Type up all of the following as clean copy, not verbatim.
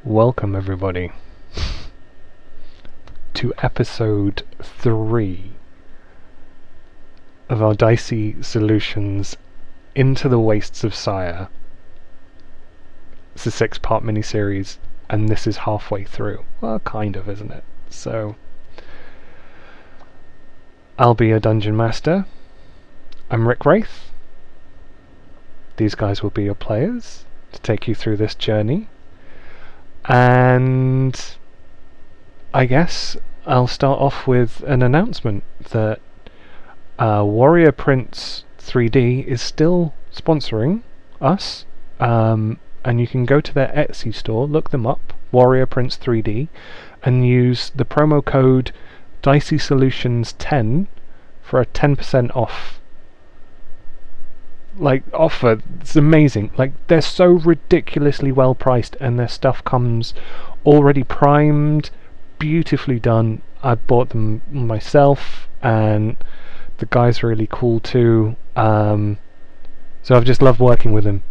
Welcome everybody to episode 3 of our Dicey Solutions Into the Wastes of Cyre. It's a 6-part miniseries and this is halfway through. Well, kind of, isn't it? So, I'll be a dungeon master. I'm Wraith. These guys will be your players to take you through this journey. And I guess I'll start off with an announcement that Warrior Prince 3D is still sponsoring us, and you can go to their Etsy store, look them up, Warrior Prince 3D, and use the promo code Dicey Solutions 10 for a 10% off offer. It's amazing. They're so ridiculously well priced and their stuff comes already primed, beautifully done. I bought them myself and the guy's really cool too, so I've just loved working with him,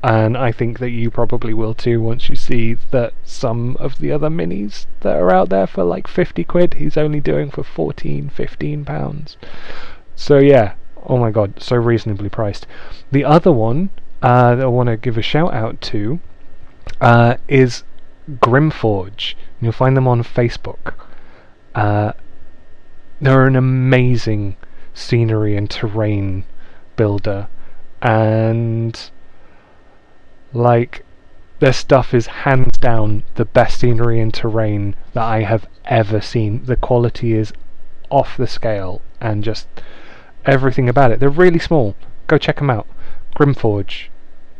and I think that you probably will too once you see that some of the other minis that are out there for like 50 quid he's only doing for 14-15 pounds. So yeah, oh my god, so reasonably priced. The other one that I want to give a shout out to is Grimforge. You'll find them on Facebook. They're an amazing scenery and terrain builder, and their stuff is hands down the best scenery and terrain that I have ever seen. The quality is off the scale and just everything about it. They're really small. Go check them out. Grimforge.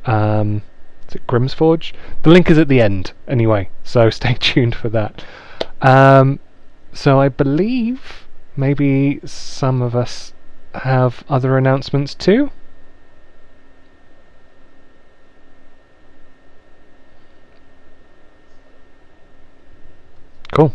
Is it Grimsforge? The link is at the end anyway, so stay tuned for that. So I believe maybe some of us have other announcements too. Cool.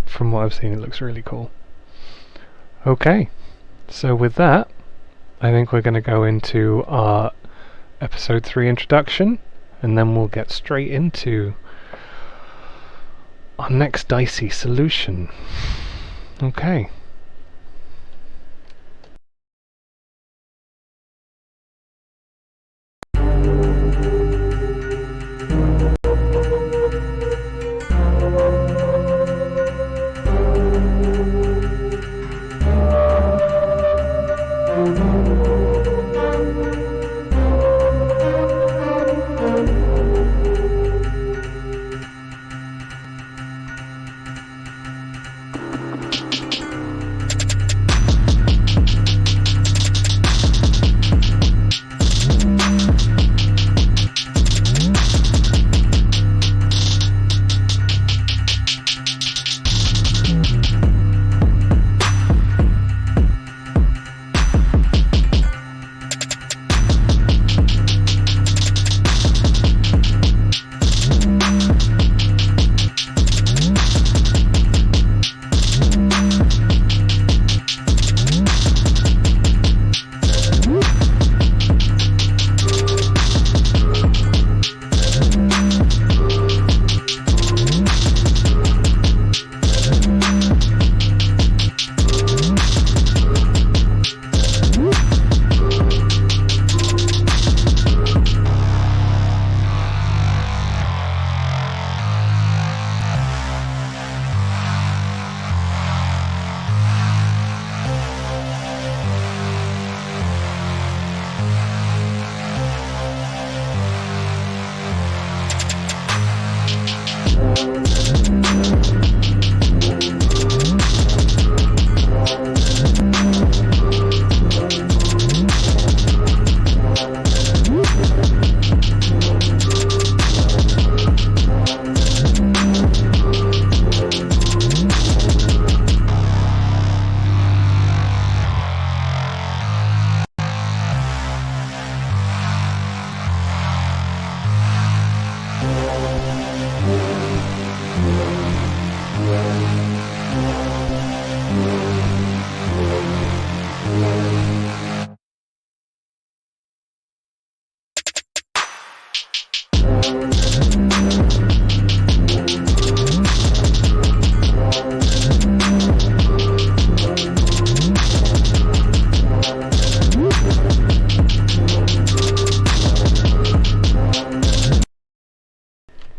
From what I've seen, it looks really cool. Okay, so with that, I think we're going to go into our episode 3 introduction, and then we'll get straight into our next Dicey solution. Okay.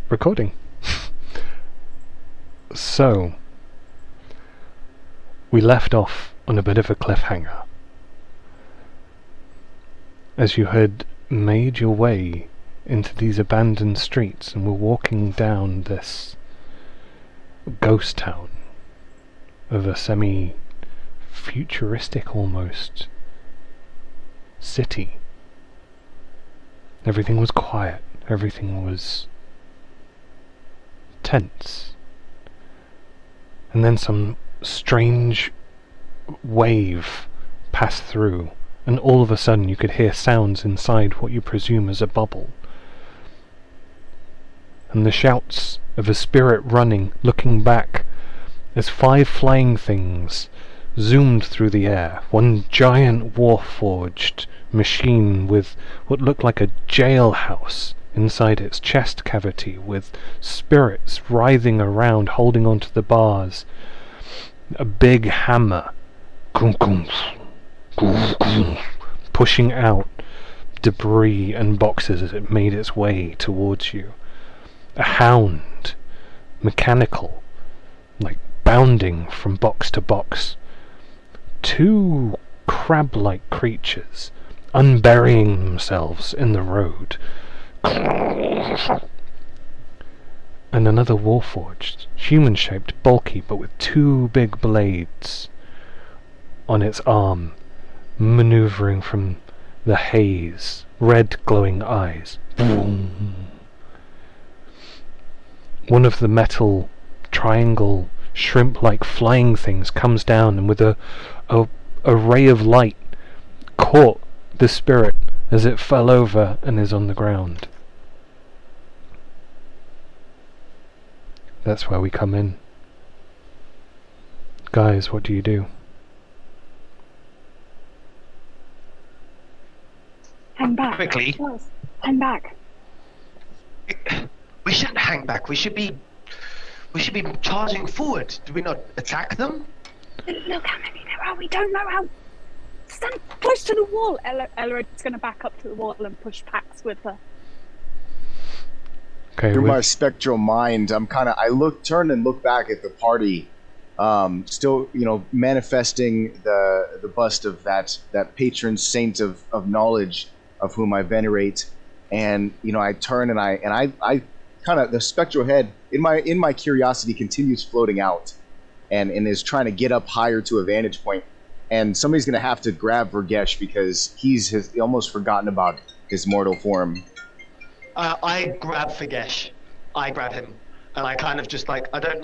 Recording. So, we left off on a bit of a cliffhanger. As you had made your way into these abandoned streets and were walking down this ghost town of a semi-futuristic almost city. Everything was quiet, everything was tense. And then some strange wave passed through, and all of a sudden you could hear sounds inside what you presume is a bubble. And the shouts of a spirit running, looking back, as 5 flying things zoomed through the air. One giant warforged machine with what looked like a jailhouse inside its chest cavity, with spirits writhing around, holding onto the bars. A big hammer, pushing out debris and boxes as it made its way towards you. A hound, mechanical, like bounding from box to box. 2 crab-like creatures unburying themselves in the road. And another warforged, human-shaped, bulky, but with 2 big blades on its arm, maneuvering from the haze, red glowing eyes. Boom. One of the metal triangle shrimp-like flying things comes down and with a ray of light caught the spirit as it fell over and is on the ground. That's where we come in. Guys, what do you do? Hang back. Quickly. Yes. Hang back. We shouldn't hang back. We should be charging forward. Do we not attack them? Look how many there are. We don't know how. Stand close to the wall. Elrod's going to back up to the wall and push Pax with her. Okay. Through my spectral mind, I turn and look back at the party, still, manifesting the bust of that patron saint of knowledge, of whom I venerate, and I turn and I kind of, the spectral head in my curiosity continues floating out, and is trying to get up higher to a vantage point, and somebody's gonna have to grab Vergesh because he's almost forgotten about his mortal form. I grab Fagesh. I grab him, and I kind of just I don't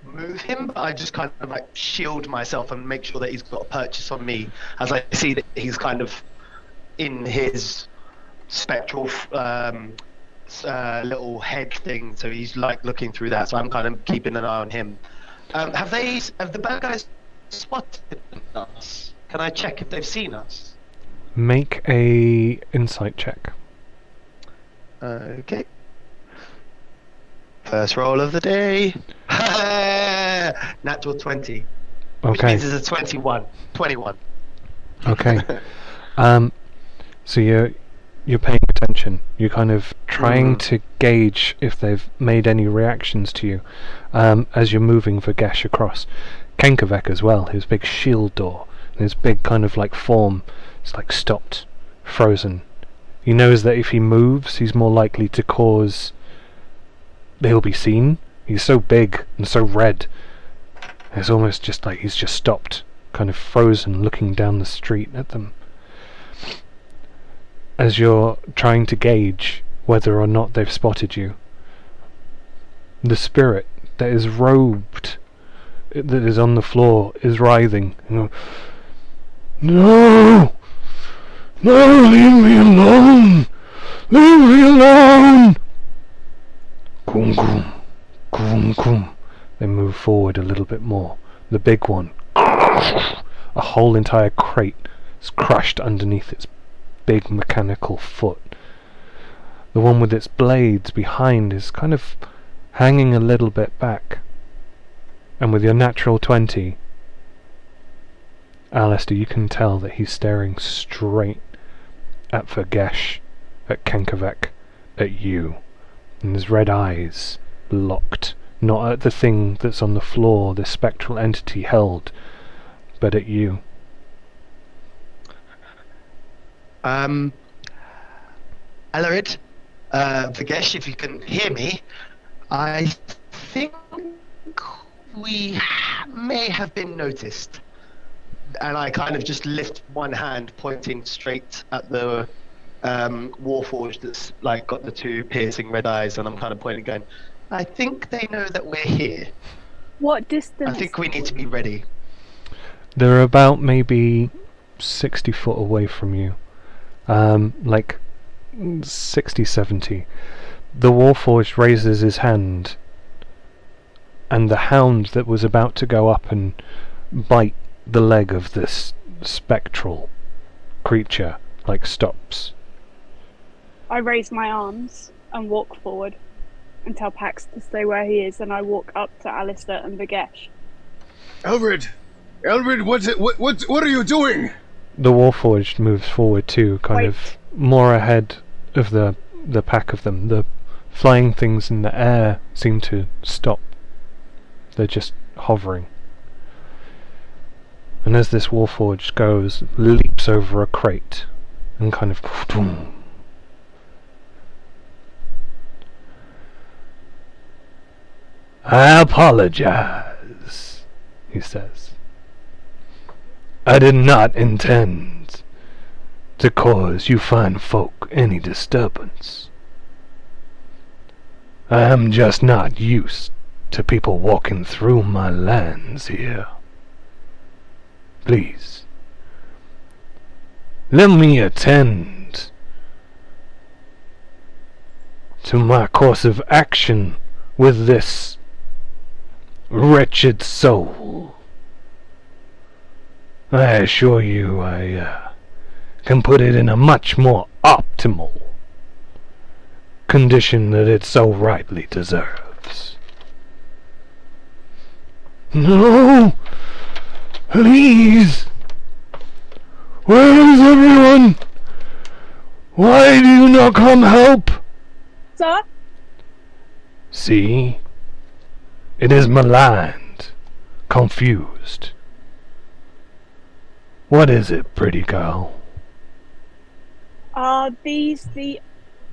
move him, but I just kind of shield myself and make sure that he's got a purchase on me as I see that he's kind of in his spectral little head thing, so he's looking through that, so I'm kind of keeping an eye on him. Have the bad guys spotted us? Can I check if they've seen us? Make a insight check. Okay. First roll of the day. Natural 20. Which Okay. means it's a 21. 21. Okay. So you're paying attention. You're kind of trying to gauge if they've made any reactions to you as you're moving Vergesh across. Kenkavek as well, his big shield door, and his big kind of form is stopped, frozen. He knows that if he moves, he's more likely to cause... He'll be seen. He's so big and so red. It's almost just like he's just stopped, kind of frozen, looking down the street at them. As you're trying to gauge whether or not they've spotted you, the spirit that is robed, that is on the floor, is writhing. No! No, leave me alone! Leave me alone! Kum, kum, kum, kum. They move forward a little bit more. The big one, a whole entire crate is crushed underneath its big mechanical foot. The one with its blades behind is kind of hanging a little bit back. And with your natural 20, Alistair, you can tell that he's staring straight at Vergesh, at Kenkavek, at you. And his red eyes locked, not at the thing that's on the floor, the spectral entity held, but at you. Alarid, Vergesh, if you can hear me, I think we may have been noticed. And I kind of just lift one hand, pointing straight at the Warforged that's like got the two piercing red eyes, and I'm kind of pointing, going, I think they know that we're here. What distance? I think we need to be ready. They're about maybe 60 foot away from you. Like 60, 70. The Warforged raises his hand, and the hound that was about to go up and bite the leg of this spectral creature, like, stops. I raise my arms and walk forward and tell Pax to stay where he is, and I walk up to Alistair and Vergesh. Elrid, what are you doing? The Warforged moves forward too, kind of more ahead of the pack of them. The flying things in the air seem to stop. They're just hovering. And as this Warforged goes, leaps over a crate and kind of boom. I apologize, he says. I did not intend to cause you fine folk any disturbance. I am just not used to people walking through my lands here. Please, let me attend to my course of action with this wretched soul. I assure you I can put it in a much more optimal condition that it so rightly deserves. No! Please! Where is everyone? Why do you not come help? Sir? See? It is maligned, confused. What is it, pretty girl? Are these the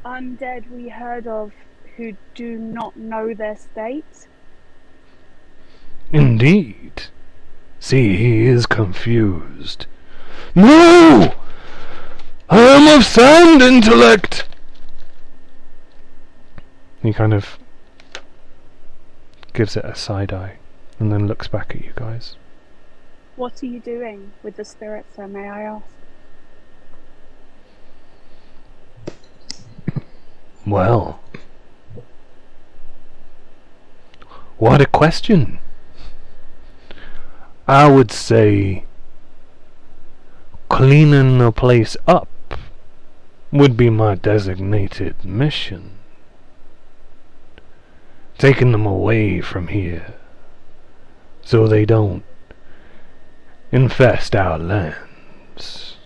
undead we heard of who do not know their state? Indeed. See, he is confused. No! I am of sound intellect! He kind of gives it a side eye and then looks back at you guys. What are you doing with the spirit, sir, may I ask? Well, what a question. I would say cleaning the place up would be my designated mission. Taking them away from here so they don't infest our lands.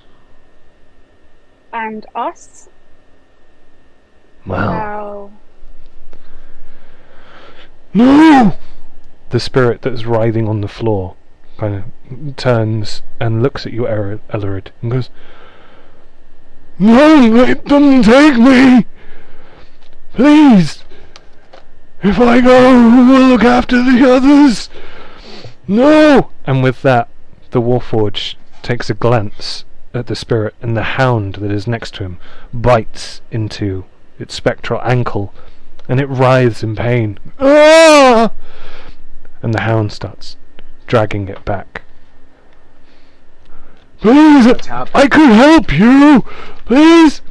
And us? Well, How? no! The spirit that's writhing on the floor kind of turns and looks at you, Ellerid, and goes, "No, let them take me! Please! If I go, who will look after the others? No! And with that, the Warforged takes a glance at the spirit, and the hound that is next to him bites into its spectral ankle, and it writhes in pain. Ah! And the hound starts dragging it back. Please, I could help you! Please!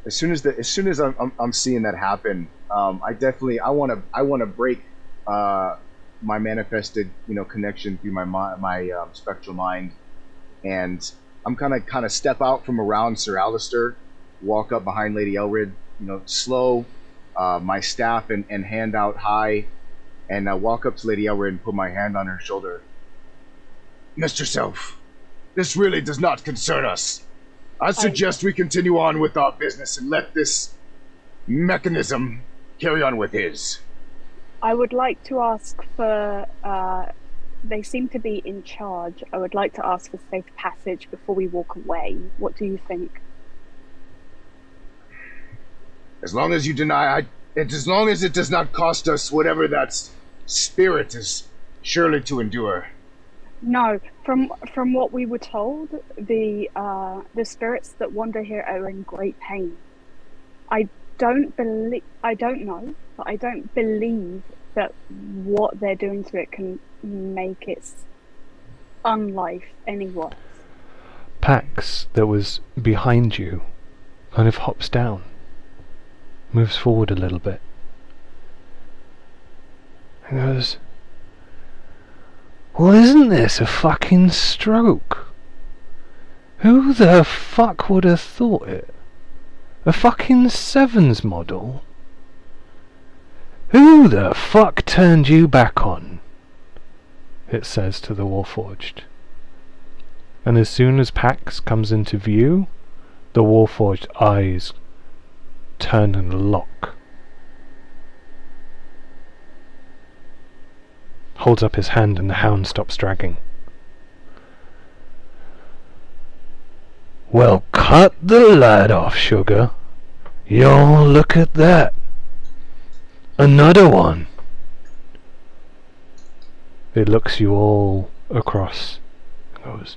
As soon as I'm seeing that happen, I want to break my manifested connection through my spectral mind, and I'm kind of step out from around Sir Alistair, walk up behind Lady Elrid, slow, my staff and hand out high, and walk up to Lady Elrid and put my hand on her shoulder. Mr. Self, this really does not concern us. I suggest we continue on with our business and let this mechanism carry on with his. I would like to ask for, they seem to be in charge. I would like to ask for safe passage before we walk away. What do you think? As long as you deny, as long as it does not cost us whatever that spirit is surely to endure. No, from what we were told, the spirits that wander here are in great pain. I don't know, but I don't believe that what they're doing to it can make its unlife any worse. Pax, that was behind you, kind of hops down, moves forward a little bit, and goes, well, isn't this a fucking stroke? Who the fuck would have thought it? A fucking Sevens model? Who the fuck turned you back on? It says to the Warforged. And as soon as Pax comes into view, the Warforged eyes turn and lock. Holds up his hand and the hound stops dragging. Well, cut the light off, sugar. Yo, look at that. Another one. It looks you all across and goes,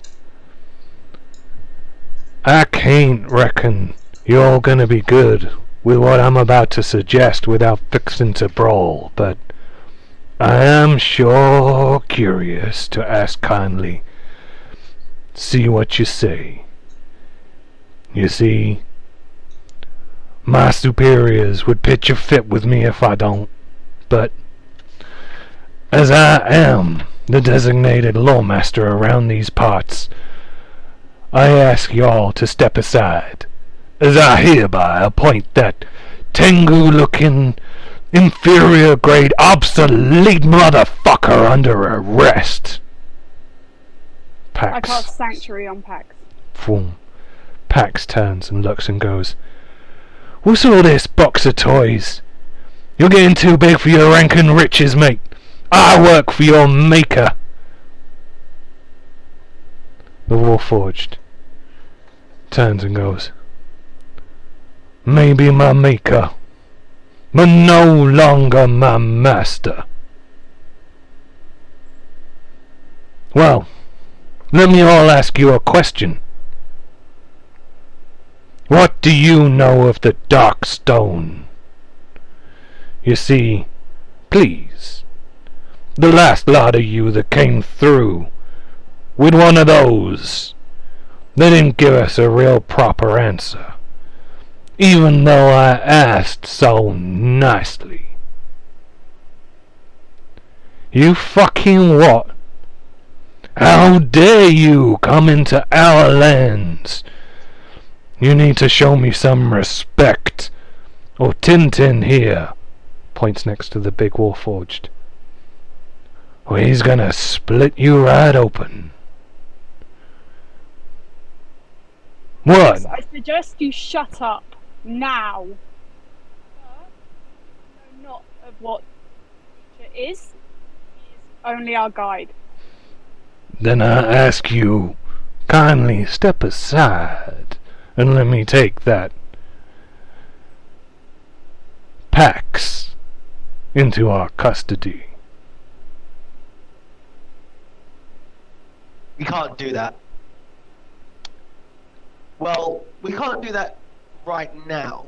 I can't reckon you're gonna be good with what I'm about to suggest without fixing to brawl, but I am sure curious to ask kindly. See what you say. You see, my superiors would pitch a fit with me if I don't, but as I am the designated lawmaster around these parts, I ask y'all to step aside, as I hereby appoint that Tengu-looking, inferior-grade, obsolete motherfucker under arrest. Pax. I cast Sanctuary on Pax. Boom. Pax turns and looks and goes, what's all this box of toys? You're getting too big for your rank and riches, mate. I work for your maker. The Warforged turns and goes, maybe my maker, but no longer my master. Well, let me all ask you a question. What do you know of the Dark Stone? You see, please, the last lot of you that came through with one of those, they didn't give us a real proper answer, even though I asked so nicely. You fucking what? How dare you come into our lands? You need to show me some respect, or Tintin here, points next to the big Warforged, or he's gonna split you right open. What? I suggest you shut up now. No, not of what it is. He is only our guide. Then I ask you, kindly step aside and let me take that Pax into our custody. We can't do that. Well, we can't do that right now.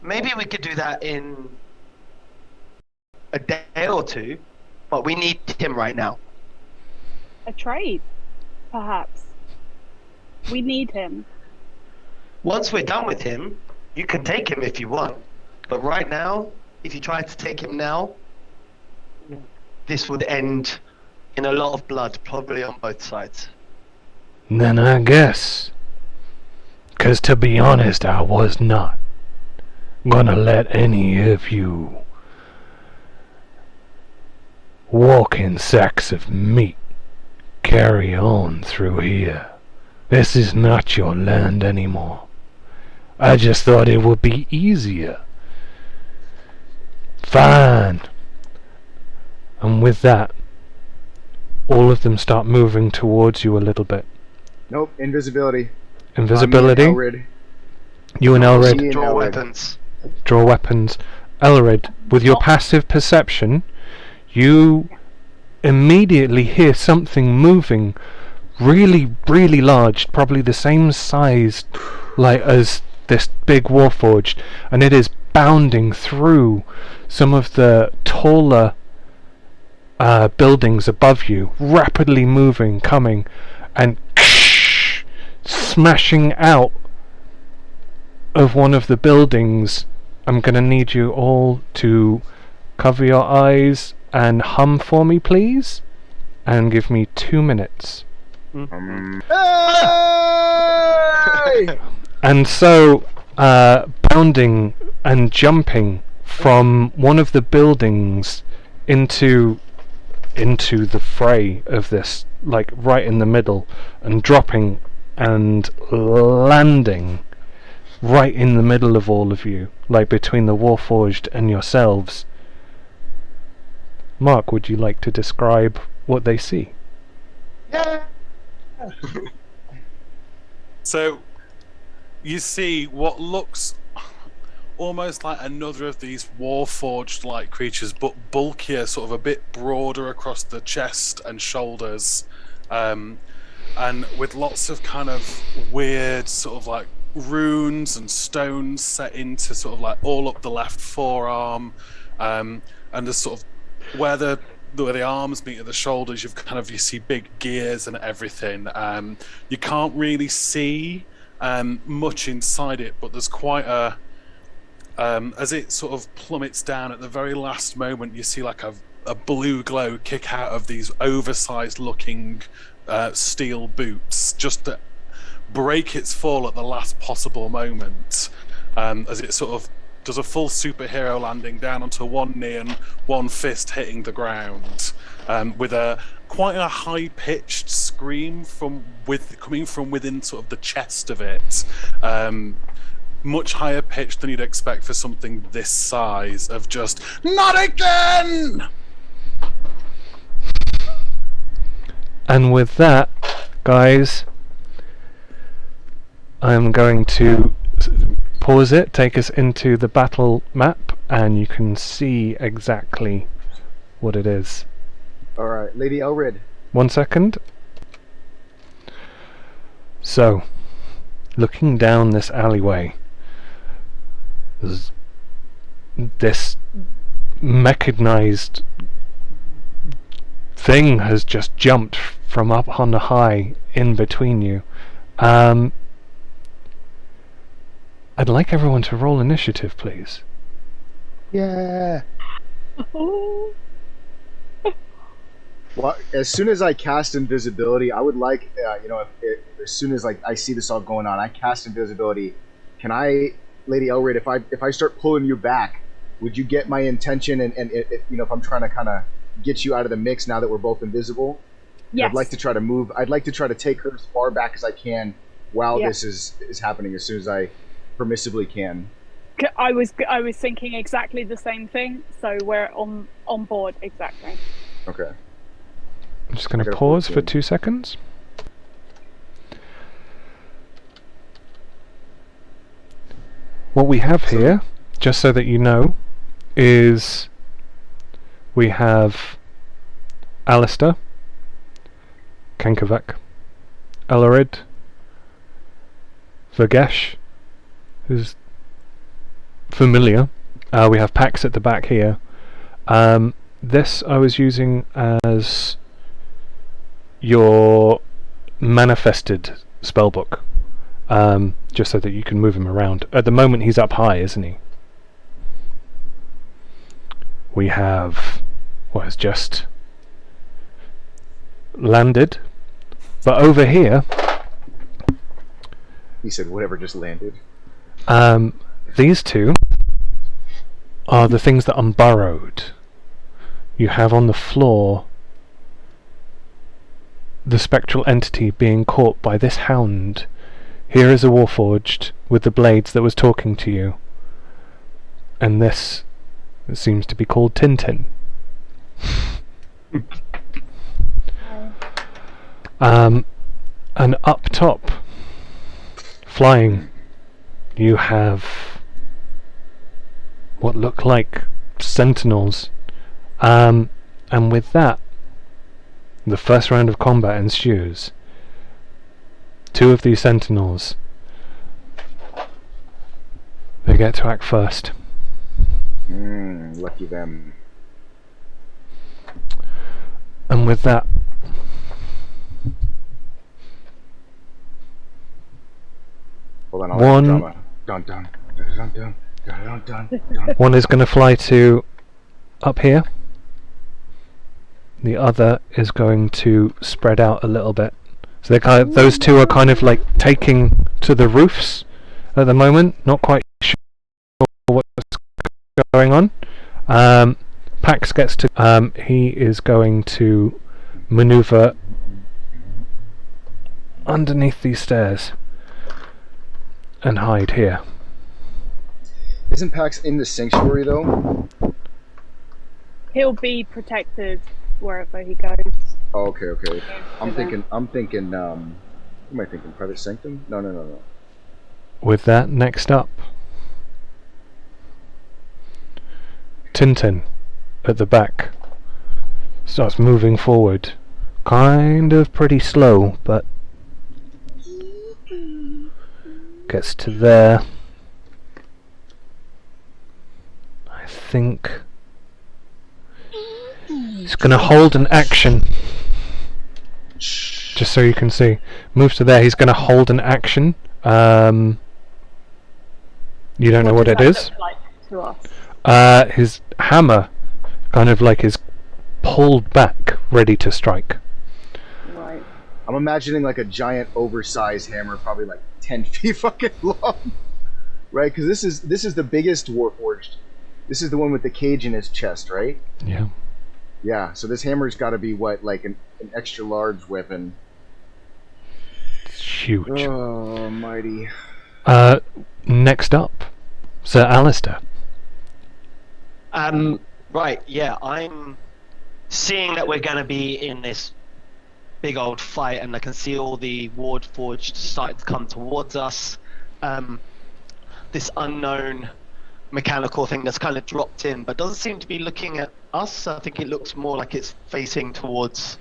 Maybe we could do that in a day or two, but we need him right now. A trade, perhaps. We need him. Once we're done with him, you can take him if you want. But right now, if you try to take him now, this would end in a lot of blood, probably on both sides. Then I guess, 'cause to be honest, I was not gonna let any of you walking sacks of meat carry on through here. This is not your land anymore. I just thought it would be easier. Fine. And with that, all of them start moving towards you a little bit. Nope, invisibility. Invisibility. Elrid. You and Elrid Draw Elrid. weapons. draw weapons. Elrid, with your passive perception, you immediately hear something moving really, really large, probably the same size like as this big warforged, and it is bounding through some of the taller buildings above you, rapidly moving, coming, and smashing out of one of the buildings. I'm gonna need you all to cover your eyes and hum for me, please, and give me 2 minutes. Hey! And so, bounding and jumping from one of the buildings into the fray of this, like right in the middle, and dropping and landing right in the middle of all of you, like between the Warforged and yourselves. Mark, would you like to describe what they see? Yeah. So, you see what looks almost like another of these Warforged-like creatures, but bulkier, sort of a bit broader across the chest and shoulders, and with lots of kind of weird sort of like runes and stones set into sort of like all up the left forearm, and the sort of where the arms meet at the shoulders, you see big gears and everything. You can't really see much inside it, but there's quite a as it sort of plummets down at the very last moment, you see like a blue glow kick out of these oversized looking steel boots, just to break its fall at the last possible moment, as it sort of does a full superhero landing down onto one knee and one fist hitting the ground, with quite a high-pitched scream coming from within sort of the chest of it, much higher pitched than you'd expect for something this size, of just "Not again!" And with that, guys, I'm going to pause it, take us into the battle map, and you can see exactly what it is. Alright, Lady Elrid. 1 second. So, looking down this alleyway, this mechanized thing has just jumped from up on the high in between you. I'd like everyone to roll initiative, please. Yeah. Oh. Well, as soon as I cast invisibility, I would like, as soon as I see this all going on, I cast invisibility. Can I, Lady Elrid, if I start pulling you back, would you get my intention? And if I'm trying to kind of get you out of the mix now that we're both invisible, Yes. I'd like to try to move. I'd like to try to take her as far back as I can while this is happening. As soon as I permissibly can. I was thinking exactly the same thing, so we're on board exactly. Okay. I'm just going I to gotta pause pause for in. 2 seconds. What we have here, just so that you know, is we have Alistair, Kankavek, Elarid, Vergesh, who's familiar. We have Pax at the back here. This I was using as your manifested spellbook, just so that you can move him around. At the moment he's up high, isn't he? We have what has just landed, but over here He said, "Whatever just landed." these two are the things that unburrowed. You have on the floor the spectral entity being caught by this hound. Here is a warforged with the blades that was talking to you, and this seems to be called Tintin. And up top, flying, you have what look like sentinels. And with that, the first round of combat ensues. Two of these sentinels, they get to act first. Lucky them. And with that, Hold on, One- drama. Dun dun dun dun dun dun dun dun. one is going to fly to up here. The other is going to spread out a little bit. So those two are kind of like taking to the roofs at the moment. Not quite sure what's going on. Pax gets to. He is going to maneuver underneath these stairs and hide here. Isn't Pax in the sanctuary though? He'll be protected wherever he goes. Oh, okay. I'm thinking. Who am I thinking? Private Sanctum? No. With that, next up, Tintin at the back starts moving forward, kind of pretty slow, but gets to there. I think he's going to hold an action, just so you can see. Moves to there. He's going to hold an action. You don't know what it is. Look like to us? His hammer kind of like is pulled back, ready to strike. Right. I'm imagining like a giant, oversized hammer, probably like 10 feet fucking long, right? Because this is the biggest Warforged. This is the one with the cage in his chest, right? Yeah. Yeah. So this hammer's got to be what, like an extra large weapon. It's huge. Oh, mighty. Next up, Sir Alistair. Right, yeah, I'm seeing that we're going to be in this big old fight, and I can see all the Warforged starting to come towards us. This unknown mechanical thing that's kind of dropped in, but doesn't seem to be looking at us. I think it looks more like it's facing towards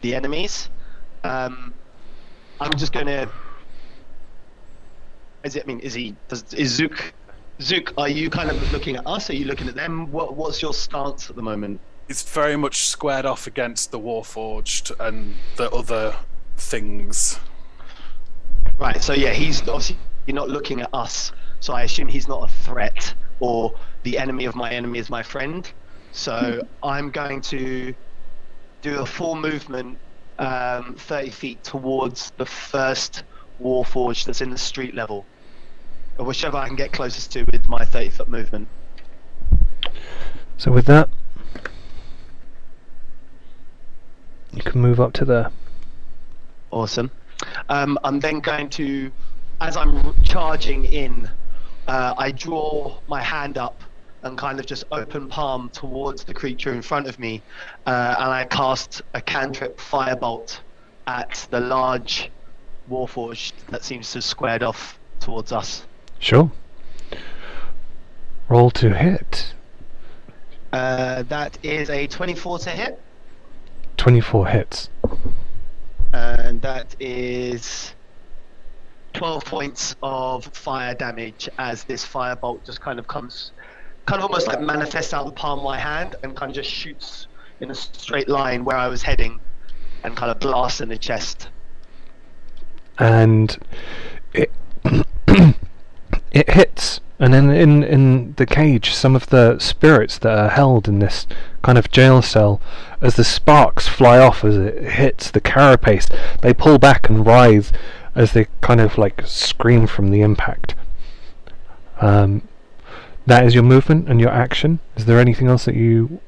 the enemies. I'm just going to... Is Zook, are you kind of looking at us? Are you looking at them? What's your stance at the moment? It's very much squared off against the Warforged and the other things. Right, so yeah, he's obviously not looking at us, so I assume he's not a threat, or the enemy of my enemy is my friend. So I'm going to do a full movement 30 feet towards the first Warforged that's in the street level, or whichever I can get closest to with my 30-foot movement. So with that, you can move up to there. Awesome. I'm then going to, as I'm charging in, I draw my hand up and kind of just open palm towards the creature in front of me, and I cast a cantrip firebolt at the large Warforged that seems to have squared off towards us. Sure. Roll to hit. That is a 24 to hit, 24 hits. and that is 12 points of fire damage as this firebolt just kind of comes, kind of almost like manifests out the palm of my hand and kind of just shoots in a straight line where I was heading and kind of blasts in the chest. And it it hits, and then in the cage, some of the spirits that are held in this kind of jail cell, as the sparks fly off as it hits the carapace, they pull back and writhe as they kind of like scream from the impact. That is your movement and your action. Is there anything else that you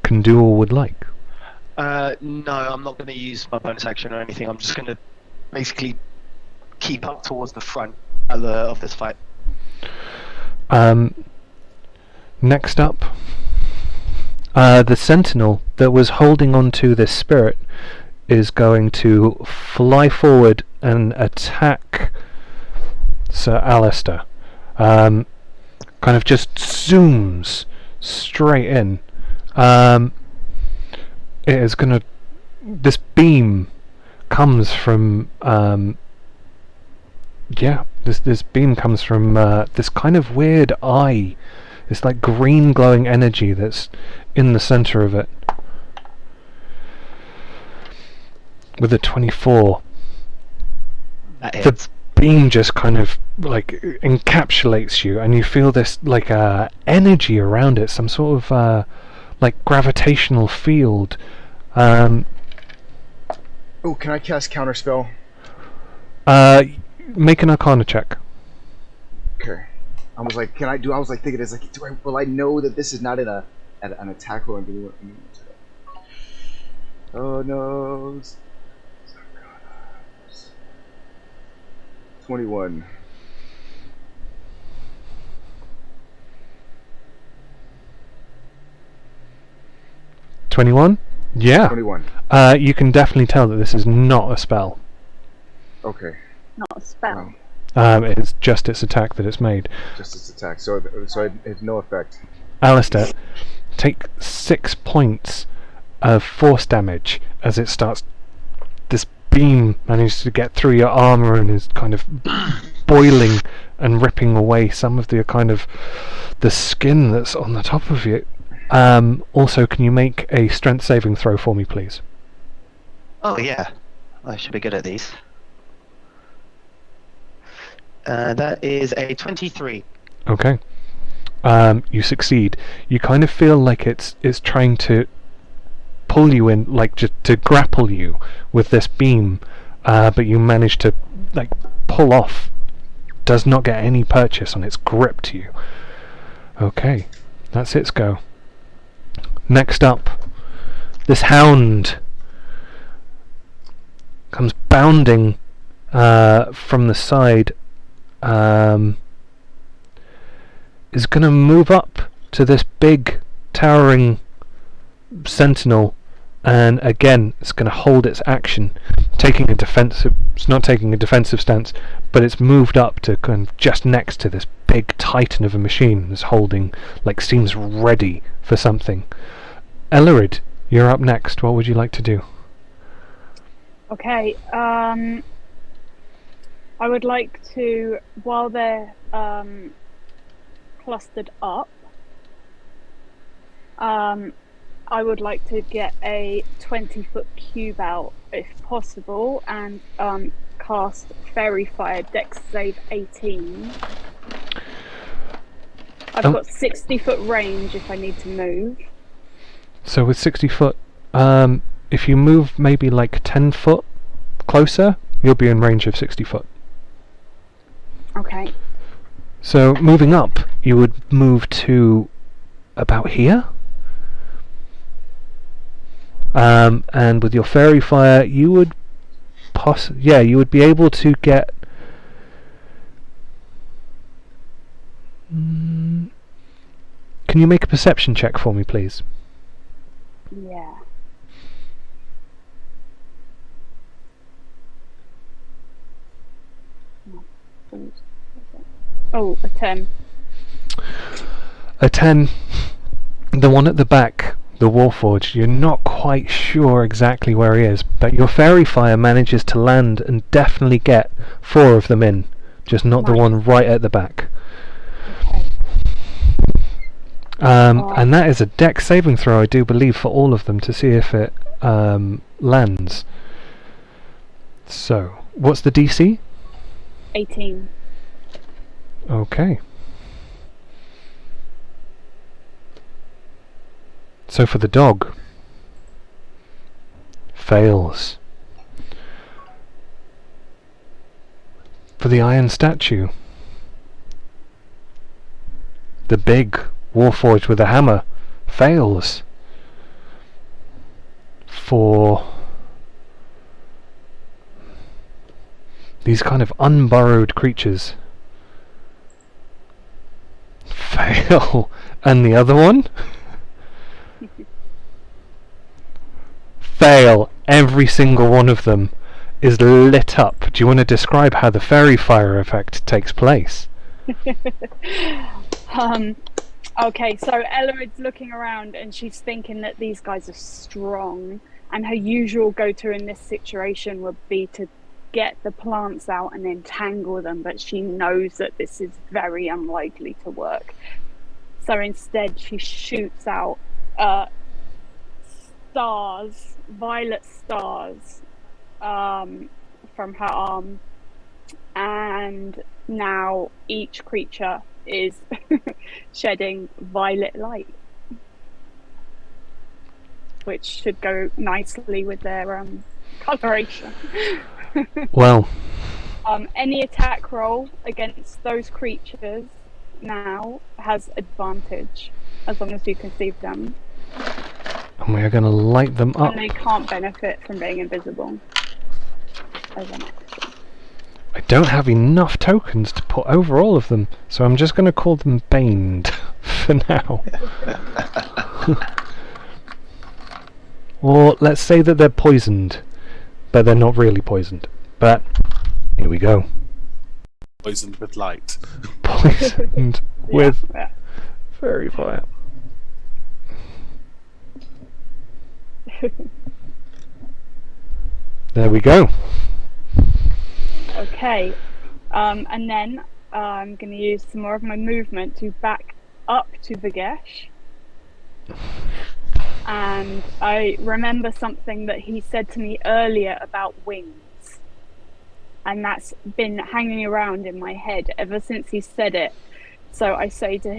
can do or would like? No, I'm not going to use my bonus action or anything. I'm just going to basically keep up towards the front of this fight. Next up, the sentinel that was holding on to this spirit is going to fly forward and attack Sir Alistair. Kind of just zooms straight in. It is going to... This beam comes from... This beam comes from this kind of weird eye. This like green glowing energy that's in the center of it. With a 24, the beam just kind of like encapsulates you, and you feel this like energy around it, some sort of like gravitational field. Oh, can I cast counterspell? Make an Arcana check. Okay. I was like, can I do? I was like thinking, is like, will I know that this is not an attack roll? Oh no. 21. 21? Yeah. 21. You can definitely tell that this is not a spell. Okay. Not a spell. Wow. It's just its attack that it's made. Just its attack. So it has no effect. Alistair, take 6 points of force damage as it starts. This beam manages to get through your armor and is kind of boiling and ripping away some of the kind of the skin that's on the top of you. Also, can you make a strength saving throw for me, please? Oh yeah, I should be good at these. That is a 23. Okay. You succeed. You kind of feel like it's trying to pull you in, like just to grapple you with this beam, but you manage to like pull off. Does not get any purchase on its grip to you. Okay, that's its go. Next up, this hound comes bounding from the side. Is going to move up to this big towering sentinel, and again it's going to hold its action, taking a defensive. It's not taking a defensive stance, but it's moved up to kind of just next to this big titan of a machine that's holding, like, seems ready for something. Ellerid, you're up next. What would you like to do? Okay. I would like to, while they're clustered up, I would like to get a 20-foot cube out, if possible, and cast Fairy Fire Dex save 18. I've got 60-foot range if I need to move. So with 60 foot, if you move maybe like 10 foot closer, you'll be in range of 60 foot. Okay. So moving up, you would move to about here. And with your fairy fire, you would you would be able to get. Can you make a perception check for me, please? Yeah. Oh, a 10. A 10. The one at the back, the Warforged, you're not quite sure exactly where he is, but your fairy fire manages to land and definitely get 4 of them in, just not the Nice. one right at the back. Okay. And that is a dex saving throw, I do believe, for all of them to see if it lands. So, what's the DC? 18. Okay. So for the dog, fails. For the iron statue, the big Warforged with a hammer, fails. For these kind of unburrowed creatures, fail. And the other one? Fail. Every single one of them is lit up. Do you want to describe how the fairy fire effect takes place? Okay, so Ellerid's looking around and she's thinking that these guys are strong, and her usual go-to in this situation would be to get the plants out and then tangle them, but she knows that this is very unlikely to work. So instead she shoots out stars, violet stars, from her arm, and now each creature is shedding violet light, which should go nicely with their coloration. Well, any attack roll against those creatures now has advantage, as long as you can see them. and we are going to light them up. And they can't benefit from being invisible as an action. I don't have enough tokens to put over all of them, so I'm just going to call them baned for now. Or let's say that they're poisoned, but they're not really poisoned. But here we go. Poisoned with light. Poisoned with Yeah. fairy fire. There we go. Okay, and then I'm going to use some more of my movement to back up to Vagesh. And I remember something that he said to me earlier about wings. And that's been hanging around in my head ever since he said it. So I say to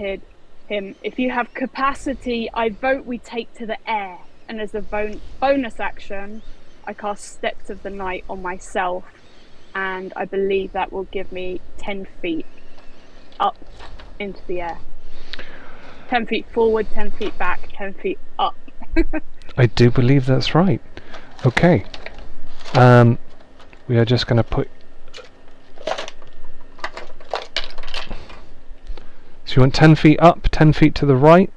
him, if you have capacity, I vote we take to the air. And as a bonus action, I cast Steps of the Night on myself. And I believe that will give me 10 feet up into the air. 10 feet forward, 10 feet back, 10 feet up. I do believe that's right. Okay. We are just going to put... So you want 10 feet up, 10 feet to the right?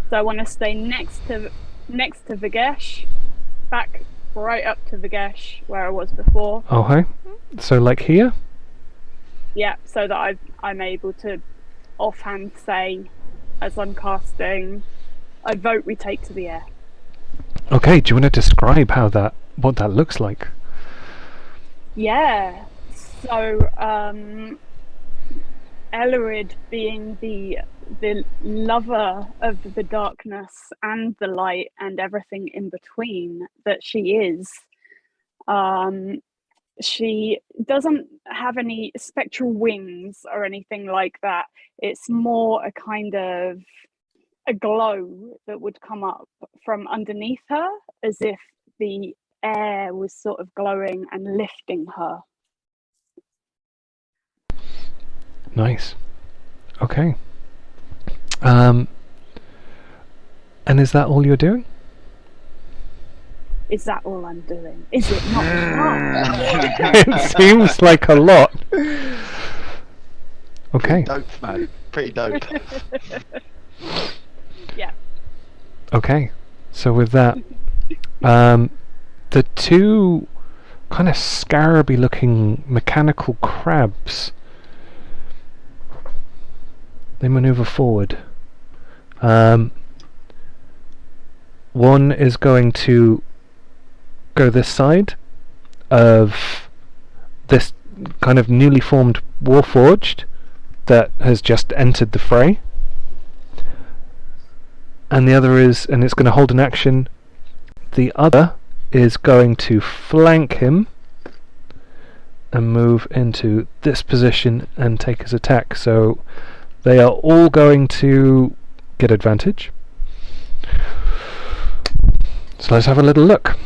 So I want to stay next to Vagesh, back right up to Vagesh where I was before. Okay. So like here? Yeah, so that I'm able to offhand say, as I'm casting, I vote we take to the air. Okay, do you want to describe what that looks like? Yeah. So Ellerid, being the lover of the darkness and the light and everything in between that she is, she doesn't have any spectral wings or anything like that. It's more a kind of a glow that would come up from underneath her, as if the air was sort of glowing and lifting her. Nice. Okay. And is that all you're doing? Is that all I'm doing? Is it not enough? It seems like a lot. Okay. Dope, man. Pretty dope. Yeah. Okay. So with that, the two kind of scarabby looking mechanical crabs They maneuver forward. One is going to go this side of this kind of newly formed Warforged that has just entered the fray. And the other is, and it's going to hold an action, the other is going to flank him and move into this position and take his attack. So they are all going to get advantage. So let's have a little look.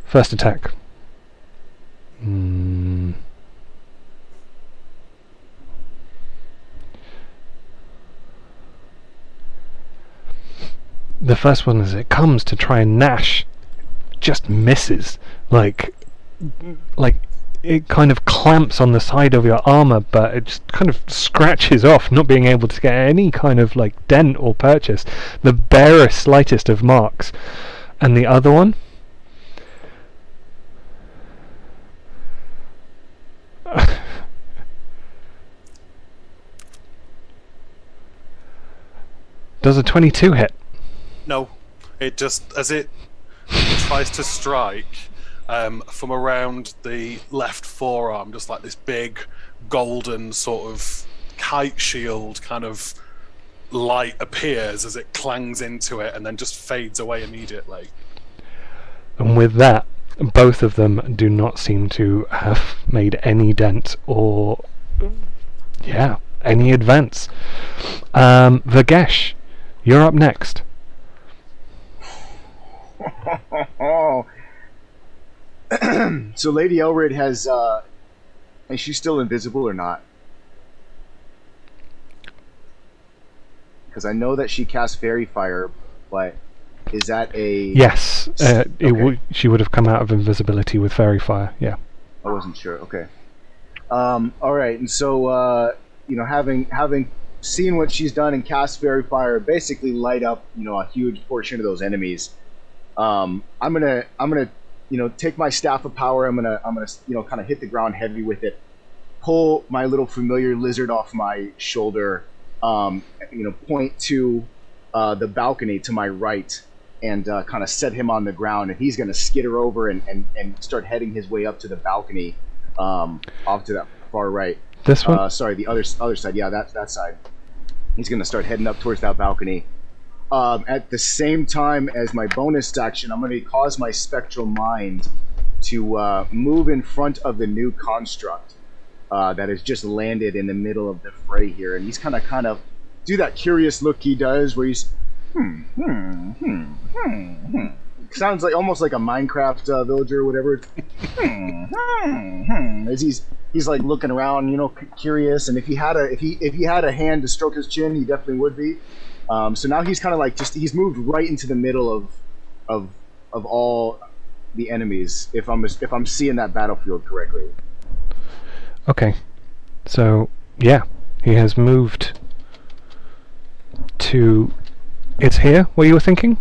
First attack. The first one, as it comes to try and Nash, just misses. Like it kind of clamps on the side of your armor, but it just kind of scratches off, not being able to get any kind of like dent or purchase, the barest slightest of marks. And the other one, does a 22 hit? No, it just, as it tries to strike from around the left forearm, just like this big golden sort of kite shield kind of light appears as it clangs into it and then just fades away immediately. And with that, both of them do not seem to have made any dent or any advance. Vagesh, you're up next. So Lady Elred has, is she still invisible or not? Because I know that she casts Fairy Fire, but is that a... Yes, okay. She would have come out of invisibility with Fairy Fire, yeah. I wasn't sure, okay. Alright, and so, having seen what she's done and cast Fairy Fire, basically light up, a huge portion of those enemies. I'm gonna take my Staff of Power. I'm gonna kind of hit the ground heavy with it. Pull my little familiar lizard off my shoulder. Point to the balcony to my right, and kind of set him on the ground. And he's gonna skitter over and start heading his way up to the balcony, off to that far right. This one? Sorry, the other side. Yeah, that side. He's gonna start heading up towards that balcony. At the same time as my bonus action, I'm going to cause my Spectral Mind to move in front of the new construct that has just landed in the middle of the fray here. And he's kind of do that curious look he does where he's sounds like almost like a Minecraft villager or whatever. As he's like looking around, curious. And if he had a hand to stroke his chin, he definitely would be. So now he's kind of like he's moved right into the middle of all the enemies. If I'm seeing that battlefield correctly. Okay, so yeah, he has moved to. It's here. What you were thinking?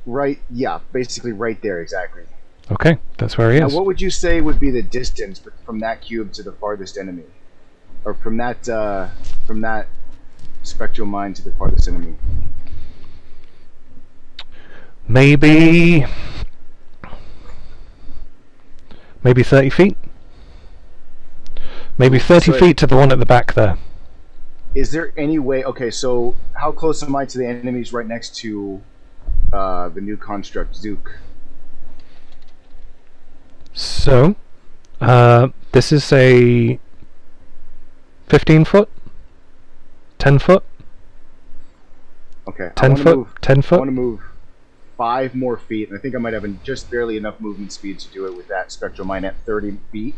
Right. Yeah. Basically, right there. Exactly. Okay, that's where he is. Now, what would you say would be the distance from that cube to the farthest enemy, or from that Spectral Mind to the farthest enemy? Maybe 30 feet. Maybe 30 feet to the one at the back there. Is there any way... Okay, so how close am I to the enemies right next to the new construct, Zook? So, this is a 15 foot? 10 foot? Okay. 10 foot? 10 foot? I want to move 5 more feet, and I think I might have just barely enough movement speed to do it with that Spectral Mind at 30 feet.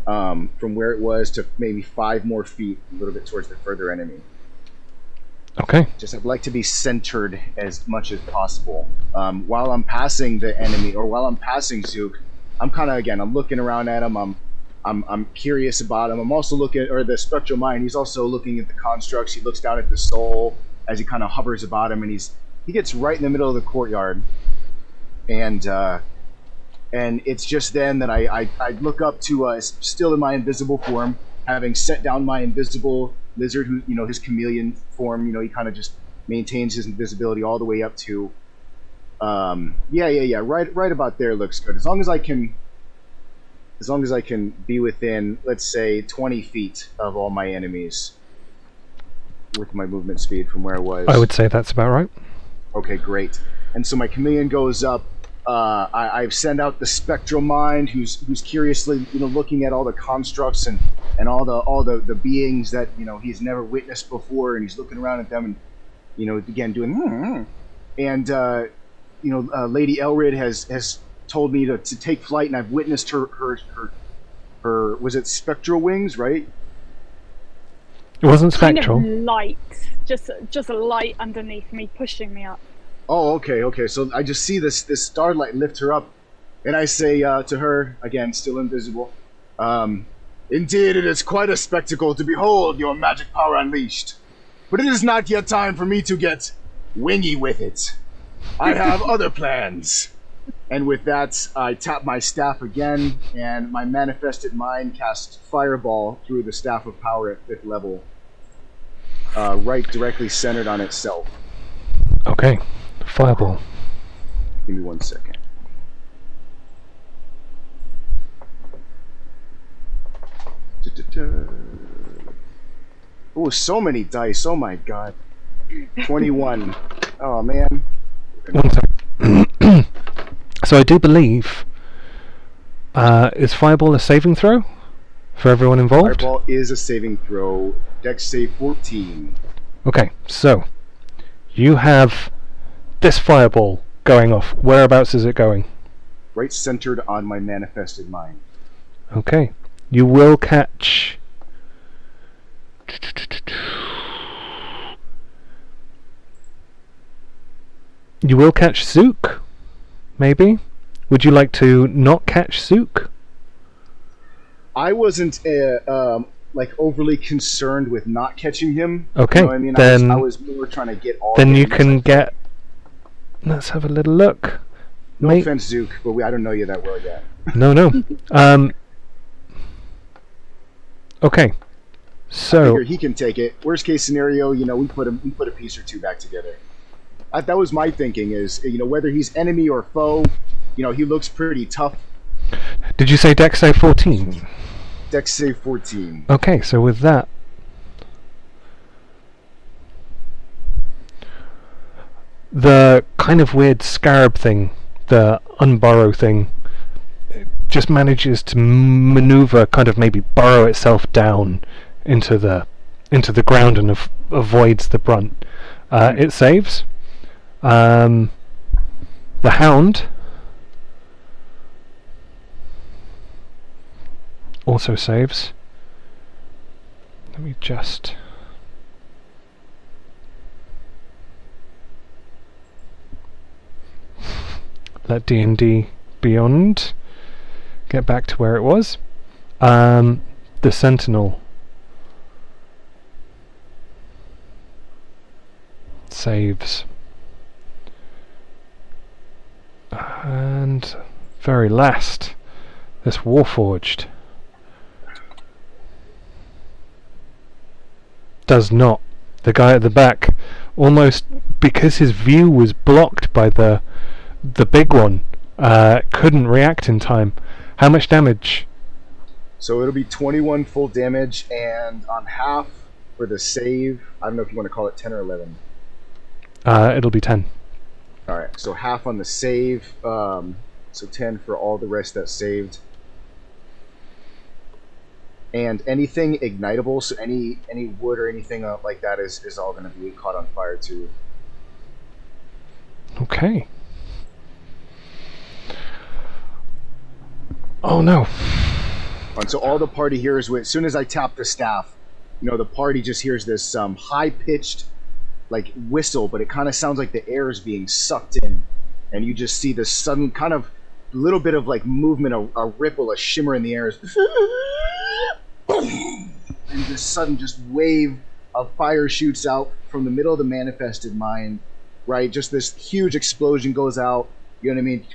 From where it was to maybe 5 more feet, a little bit towards the further enemy. Okay. Just I'd like to be centered as much as possible. While I'm passing the enemy, or while I'm passing Zook, I'm kind of, again, I'm looking around at him, I'm curious about him. I'm also looking, or the Spectral Mind, he's also looking at the constructs. He looks down at the soul as he kind of hovers about him, and he gets right in the middle of the courtyard, and And it's just then that I look up to still in my invisible form, having set down my invisible lizard, who his chameleon form. He kind of just maintains his invisibility all the way up to. Yeah. Right about there looks good. As long as I can be within, let's say, 20 feet of all my enemies with my movement speed from where I was. I would say that's about right. Okay, great. And so my chameleon goes up. I send out the spectral mind, who's curiously looking at all the constructs and all the beings that he's never witnessed before, and he's looking around at them and again doing and Lady Elrid has told me to take flight, and I've witnessed her was it spectral wings, right? It wasn't spectral. Kind of light, just a light underneath me, pushing me up. Oh, okay. So I just see this starlight lift her up, and I say to her, again, still invisible, indeed, it is quite a spectacle to behold your magic power unleashed. But it is not yet time for me to get wingy with it. I have other plans. And with that, I tap my staff again, and my manifested mind casts Fireball through the Staff of Power at 5th level, right directly centered on itself. Okay. Fireball. Give me 1 second. Oh, so many dice. Oh my god. 21. Oh man. 1 second. So I do believe, is Fireball a saving throw for everyone involved? Fireball is a saving throw. Dex save 14. Okay, so you have this fireball going off. Whereabouts is it going? Right centered on my manifested mind. Okay. You will catch... You will catch Zook, maybe? Would you like to not catch Zook? I wasn't overly concerned with not catching him. Okay, You know what I mean? then... I was more trying to get all Then the you hits can I get... Let's have a little look. No offense, Zook, but I don't know you that well yet. No. Okay. I So... figure he can take it. Worst case scenario, we put a piece or two back together. That was my thinking, is whether he's enemy or foe, he looks pretty tough. Did you say Dex save 14? Dex save 14. Okay, so with that... The kind of weird scarab thing, the unburrow thing, just manages to maneuver, kind of maybe burrow itself down into the ground and avoids the brunt. It saves. The hound also saves. Let me just... let D&D Beyond get back to where it was. The Sentinel saves. And very last, this Warforged does not. The guy at the back, almost because his view was blocked by the big one, couldn't react in time. How much damage? So it'll be 21 full damage, and on half for the save, I don't know if you want to call it 10 or 11. It'll be 10. Alright, so half on the save, so 10 for all the rest that saved. And anything ignitable, so any wood or anything like that is all going to be caught on fire too. Okay. Oh no. And so all the party hears, as soon as I tap the staff, the party just hears this high-pitched whistle, but it kind of sounds like the air is being sucked in, and you just see this sudden kind of little bit of movement, a ripple, a shimmer in the air, and this sudden just wave of fire shoots out from the middle of the manifested mind, right? Just this huge explosion goes out, you know what I mean?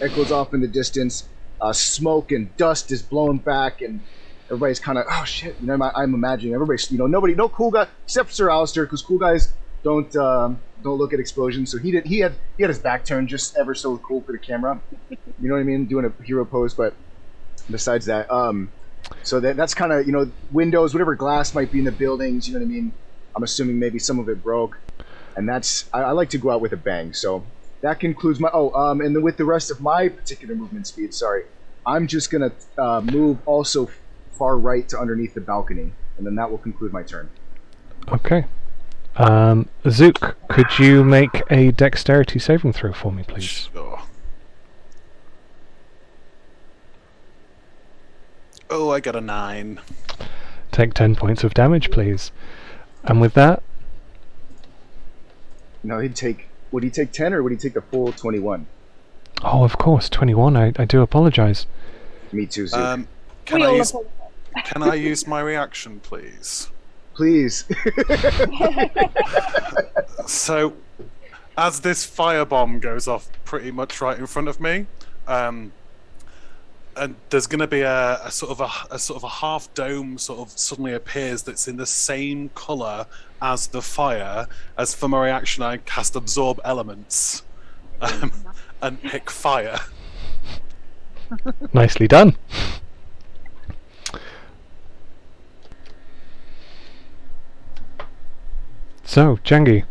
echoes off in the distance. Smoke and dust is blown back, and everybody's kind of, oh shit. You know, I'm imagining everybody's, you know, nobody, no cool guy except for Sir Alistair, because cool guys don't look at explosions. So he had his back turned just ever so cool for the camera. You know what I mean? Doing a hero pose, but besides that, so that's kind of, you know, windows, whatever glass might be in the buildings. You know what I mean? I'm assuming maybe some of it broke, and that's I like to go out with a bang. So that concludes my and then with the rest of my particular movement speed, sorry, I'm just gonna move also far right to underneath the balcony, and then that will conclude my turn. Okay. Zook, could you make a dexterity saving throw for me, please? Sure. Oh, I got a 9. Take 10 points of damage, please. And with that, No, would he take 10 or would he take the full 21? oh, of course, 21. I do apologise. Me too, Zook. Can We I all use apologize. can I use my reaction, please? Please. So, as this firebomb goes off pretty much right in front of me, and there's going to be a sort of a half dome sort of suddenly appears that's in the same color as the fire. As for my reaction, I cast absorb elements and pick fire. Nicely done. So, Jangi,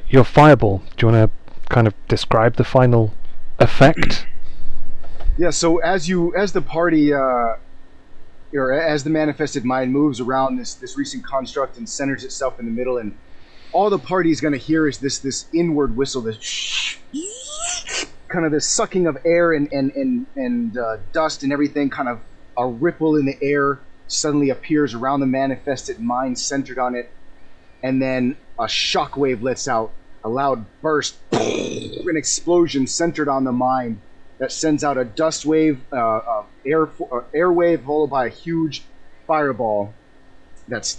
your fireball. Do you want to kind of describe the final effect? Yeah, so as the party, or as the manifested mind moves around this recent construct and centers itself in the middle, and all the party is going to hear is this inward whistle, this kind of this sucking of air and dust and everything, kind of a ripple in the air suddenly appears around the manifested mind centered on it, and then a shockwave lets out a loud burst, an explosion centered on the mind that sends out a dust wave, air wave, followed by a huge fireball that's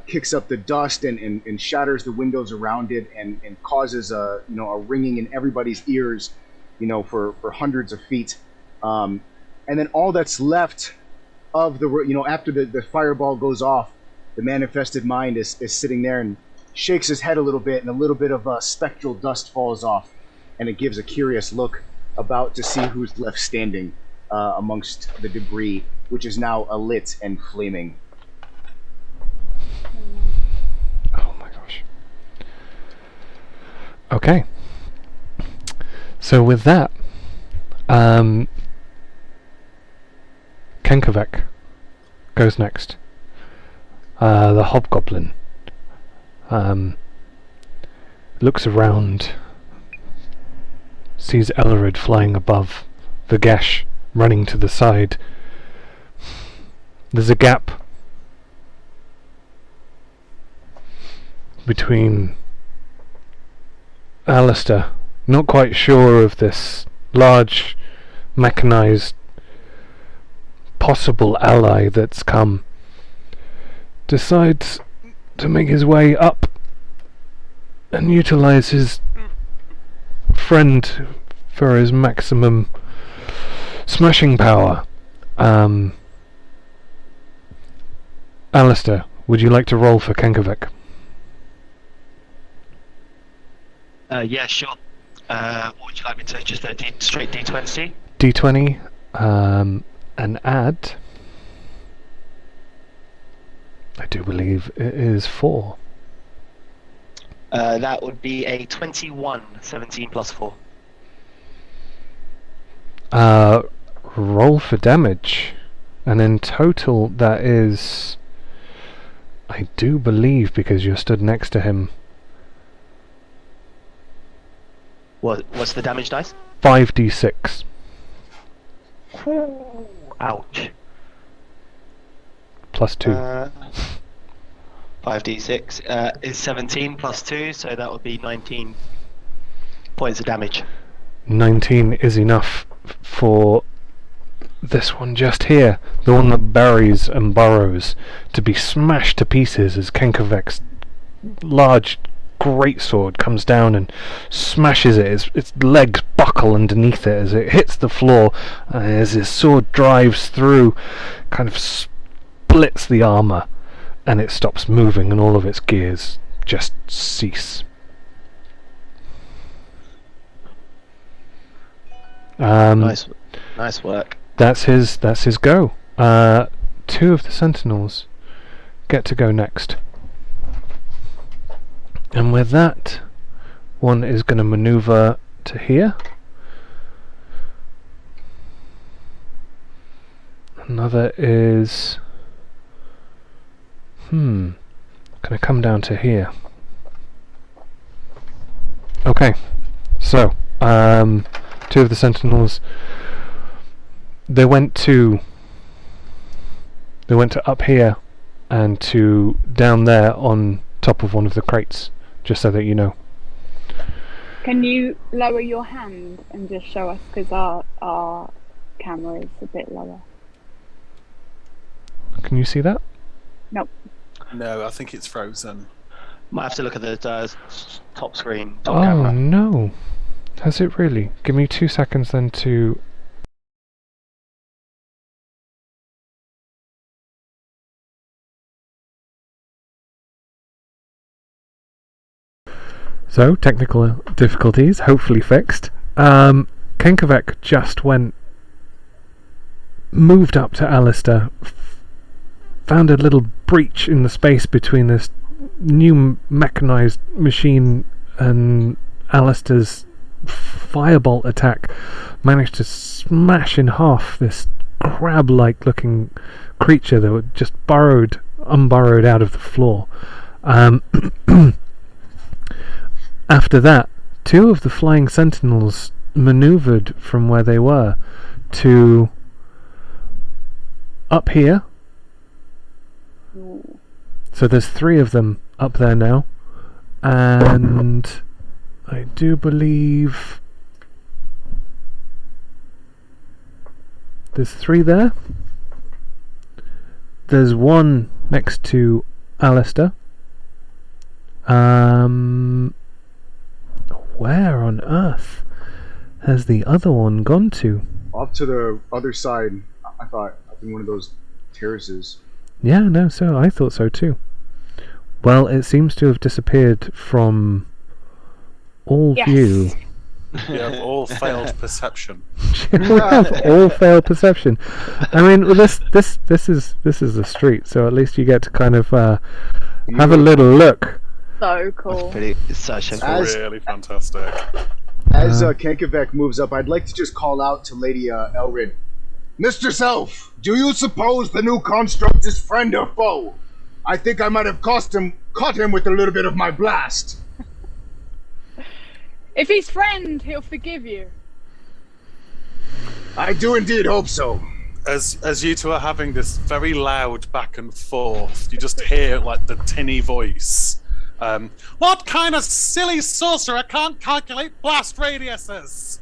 kicks up the dust and shatters the windows around it and causes a ringing in everybody's ears, for hundreds of feet, and then all that's left of the after the fireball goes off, the manifested mind is sitting there and shakes his head a little bit, and a little bit of spectral dust falls off, and it gives a curious look about to see who's left standing amongst the debris, which is now alit and flaming. Oh my gosh. Okay. So with that, Kenkovek goes next. The hobgoblin looks around, sees Ellerid flying above, the Gesh running to the side. There's a gap between Alistair, not quite sure of this large mechanized possible ally that's come, decides to make his way up and utilize his friend for his maximum smashing power. Alistair, would you like to roll for Kenkovek? Yeah, sure. What would you like me to? Just a straight D20? D20, and add. I do believe it is 4. That would be a 21, 17 plus 4. Roll for damage, and in total that is, I do believe, because you're stood next to him, What's the damage dice? 5d6. Ouch. Plus 2. 5d6 is 17 plus 2, so that would be 19 points of damage. 19 is enough for this one just here, the one that buries and burrows, to be smashed to pieces as Kenkovek's large greatsword comes down and smashes it. Its legs buckle underneath it as it hits the floor, and as his sword drives through, kind of splits the armour, and it stops moving, and all of its gears just cease. Nice work. That's his go. Two of the sentinels get to go next. And with that, one is going to maneuver to here. Another is going to come down to here. Okay, so two of the sentinels, they went to up here and to down there on top of one of the crates, just so that you know. Can you lower your hand and just show us, because our camera is a bit lower. Can you see that? Nope. No, I think it's frozen. Might have to look at the top screen, top Oh camera. no. Has it really? Give me 2 seconds then to... So, technical difficulties, hopefully fixed. Kenkovek just moved up to Alistair, found a little breach in the space between this new mechanized machine and Alistair's firebolt attack, managed to smash in half this crab-like looking creature that was just unburrowed out of the floor. After that, two of the flying sentinels maneuvered from where they were to up here. So there's three of them up there now, and I do believe there's three there. There's one next to Alistair. Where on earth has the other one gone to? Off to the other side. I think one of those terraces. Yeah, no, so I thought so too. Well, it seems to have disappeared from all view. We have all failed perception. We have all failed perception. I mean, well, this is the street, so at least you get to kind of have a little look. So cool. It's such a Really fantastic. As Kenkovek moves up, I'd like to just call out to Lady Elrid. Mr. Self, do you suppose the new construct is friend or foe? I think I might have caught him with a little bit of my blast. If he's friend, he'll forgive you. I do indeed hope so. As you two are having this very loud back and forth, you just hear like the tinny voice. What kind of silly sorcerer can't calculate blast radiuses?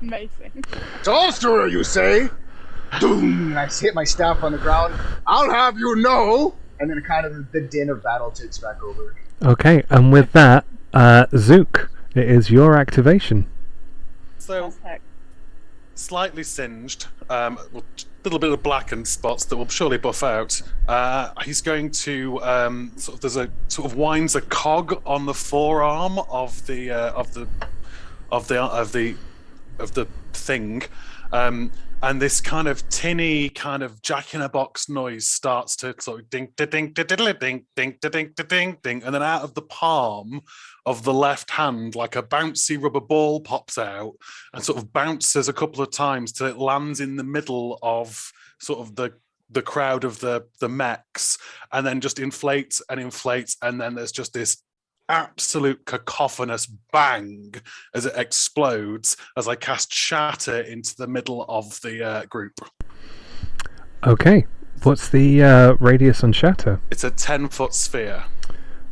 Amazing. Sorcerer, you say? Doom! And I hit my staff on the ground. I'll have you know! And then kind of the din of battle takes back over. Okay, and with that, Zook, it is your activation. So, slightly singed, a little bit of blackened spots that will surely buff out. He's going to winds a cog on the forearm of the thing, and this kind of tinny kind of jack-in-a-box noise starts to sort of ding ding ding ding ding ding ding ding ding, and then out of the palm of the left hand, like a bouncy rubber ball pops out and sort of bounces a couple of times till it lands in the middle of sort of the crowd of the mechs, and then just inflates, and then there's just this absolute cacophonous bang as it explodes as I cast Shatter into the middle of the group. Okay, what's the radius on Shatter? It's a 10-foot sphere.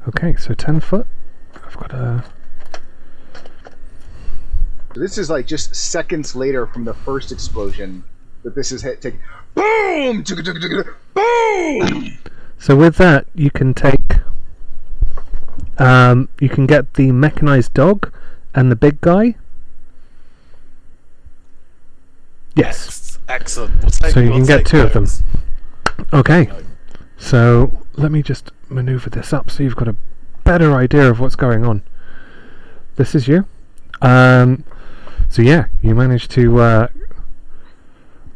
Okay, so 10 foot. I've got a... This is like just seconds later from the first explosion that this is taking. Boom! Boom! So with that, you can take You can get the mechanized dog and the big guy. Yes. Excellent. So you can get two of them. Okay. So let me just maneuver this up so you've got a better idea of what's going on. This is you. So yeah, you managed to.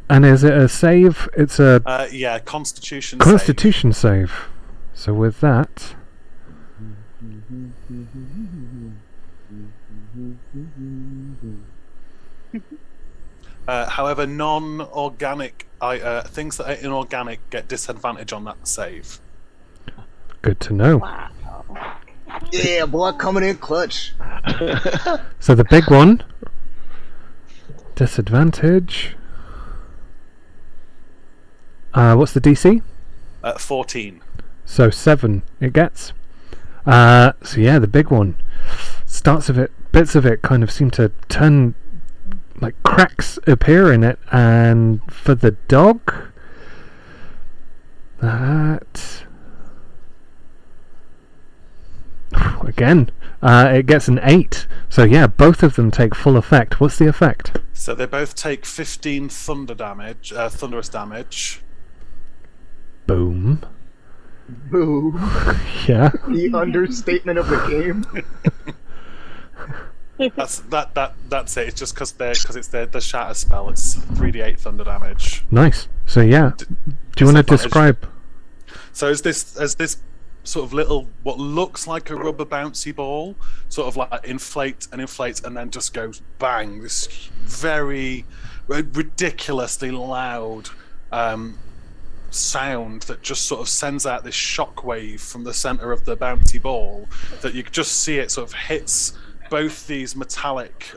And is it a save? It's a yeah, Constitution. Constitution save. So with that. However, non-organic things that are inorganic get disadvantage on that save. Good to know. Wow. Yeah, boy, coming in clutch. So the big one, disadvantage. What's the DC? 14. So 7 it gets. So yeah, the big one. Bits of it kind of seem to turn, like cracks appear in it, and for the dog, that again, it gets an 8. So yeah, both of them take full effect. What's the effect? So they both take 15 thunderous damage. Boom. Boo. Yeah. The understatement of the game. That's it. It's just because it's the shatter spell. It's 3d8 thunder damage. Nice. So yeah, do you want to describe? So as this sort of little what looks like a rubber bouncy ball sort of like inflates and then just goes bang, this very ridiculously loud sound that just sort of sends out this shockwave from the center of the bouncy ball that you just see it sort of hits both these metallic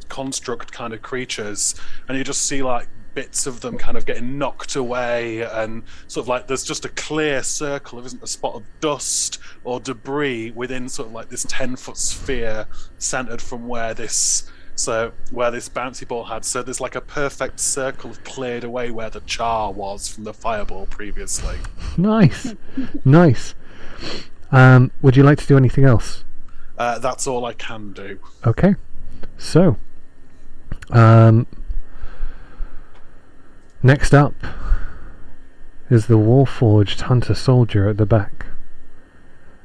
construct kind of creatures, and you just see like bits of them kind of getting knocked away, and sort of like there's just a clear circle, there isn't a spot of dust or debris within sort of like this 10-foot sphere centered from where this bouncy ball had. So there's like a perfect circle cleared away where the char was from the fireball previously. Nice. Nice. Would you like to do anything else? That's all I can do. Okay. So, next up is the Warforged Hunter Soldier at the back.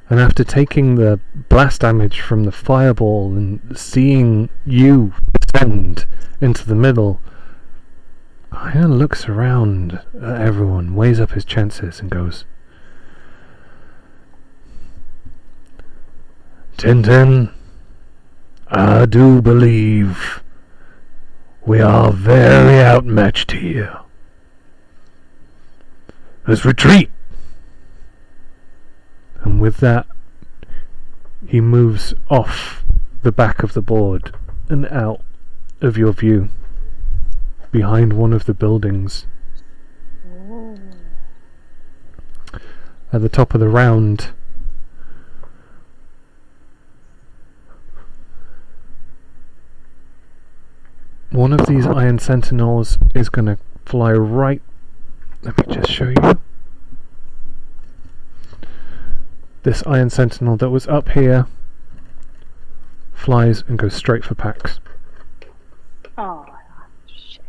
And after taking the blast damage from the fireball and seeing you descend into the middle, kind of looks around at everyone, weighs up his chances and goes, Tintin, I do believe we are very outmatched here. Let's retreat. And with that, he moves off the back of the board and out of your view, behind one of the buildings. At the top of the round, one of these Iron Sentinels is going to fly right. Let me just show you. This Iron Sentinel that was up here flies and goes straight for Pax. Oh, shit.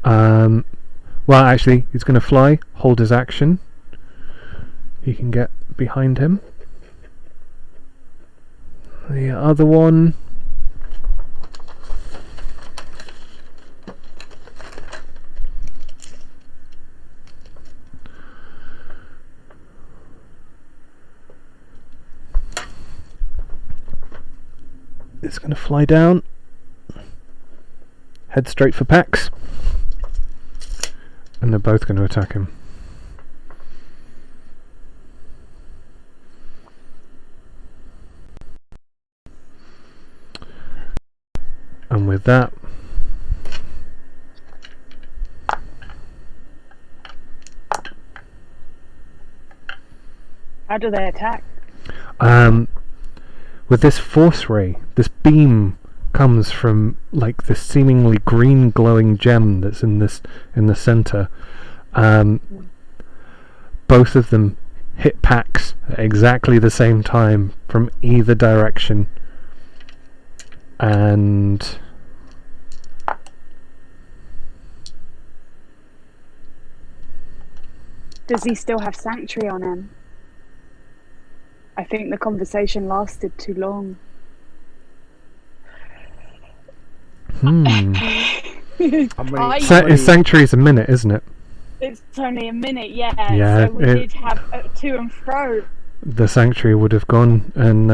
Well, actually, he's going to fly, hold his action. He can get behind him. The other one... It's going to fly down, head straight for Pax, and they're both going to attack him. And with that, How do they attack? with this force ray, this beam comes from like this seemingly green glowing gem that's in the center. Both of them hit Pax at exactly the same time from either direction. And Does he still have Sanctuary on him? I think the conversation lasted too long. How many? Sanctuary's a minute, isn't it? It's only a minute, yeah. Yeah, So we did have to and fro. The Sanctuary would have gone, and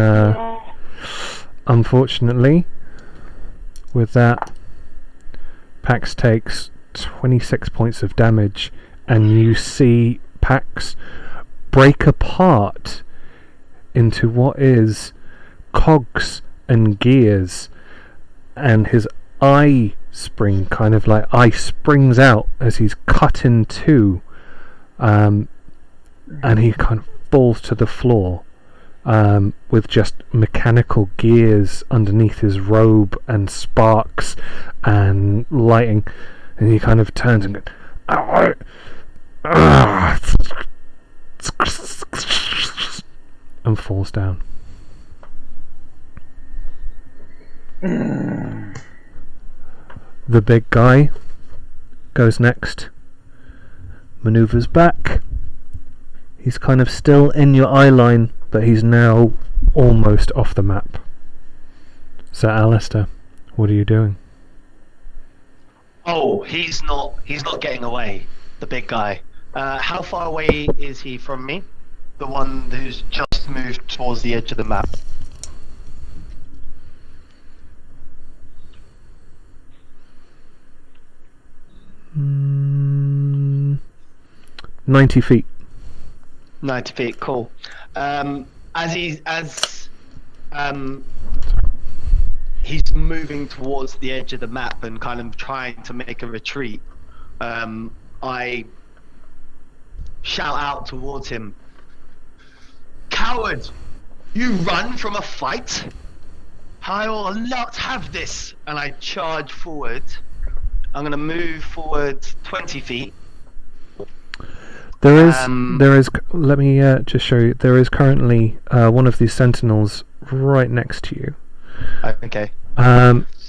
unfortunately, with that, Pax takes 26 points of damage, and you see Pax break apart into what is cogs and gears, and his eye springs out as he's cut in two, and he kind of falls to the floor with just mechanical gears underneath his robe and sparks and lighting, and he kind of turns and goes, and falls down. The big guy goes next, maneuvers back. He's kind of still in your eye line, but he's now almost off the map. So Alistair, what are you doing? Oh, he's not getting away, the big guy. How far away is he from me? The one who's just moved towards the edge of the map. Mm, 90 feet. 90 feet, cool. As he's moving towards the edge of the map and kind of trying to make a retreat, I shout out towards him, "Coward! You run from a fight? I will not have this!" And I charge forward. I'm going to move forward 20 feet. There is. Let me just show you. There is currently one of these sentinels right next to you. Okay.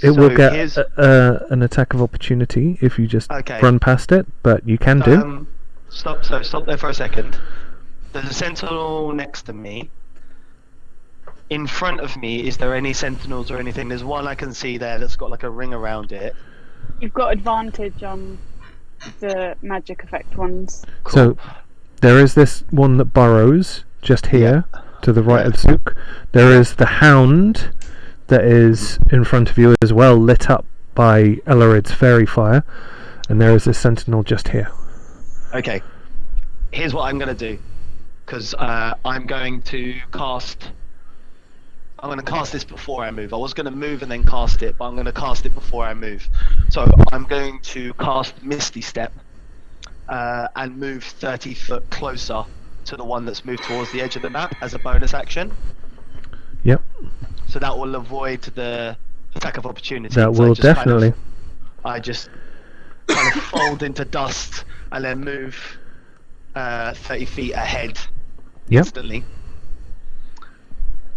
It will get an attack of opportunity if you just run past it, but you can do. Stop there for a second. There's a sentinel next to me. In front of me, is there any sentinels or anything? There's one I can see there that's got like a ring around it. You've got advantage on the magic effect ones. Cool. So there is this one that burrows just here to the right of Zook. There is the hound that is in front of you as well, lit up by Elarid's fairy fire, and there is a sentinel just here. Okay, here's what I'm going to do, because I'm going to cast this before I move. I was going to move and then cast it, but I'm going to cast it before I move. So I'm going to cast Misty Step and move 30 foot closer to the one that's moved towards the edge of the map as a bonus action. Yep. So that will avoid the attack of opportunity. That will definitely. I just kind of fold into dust and then move 30 feet ahead instantly.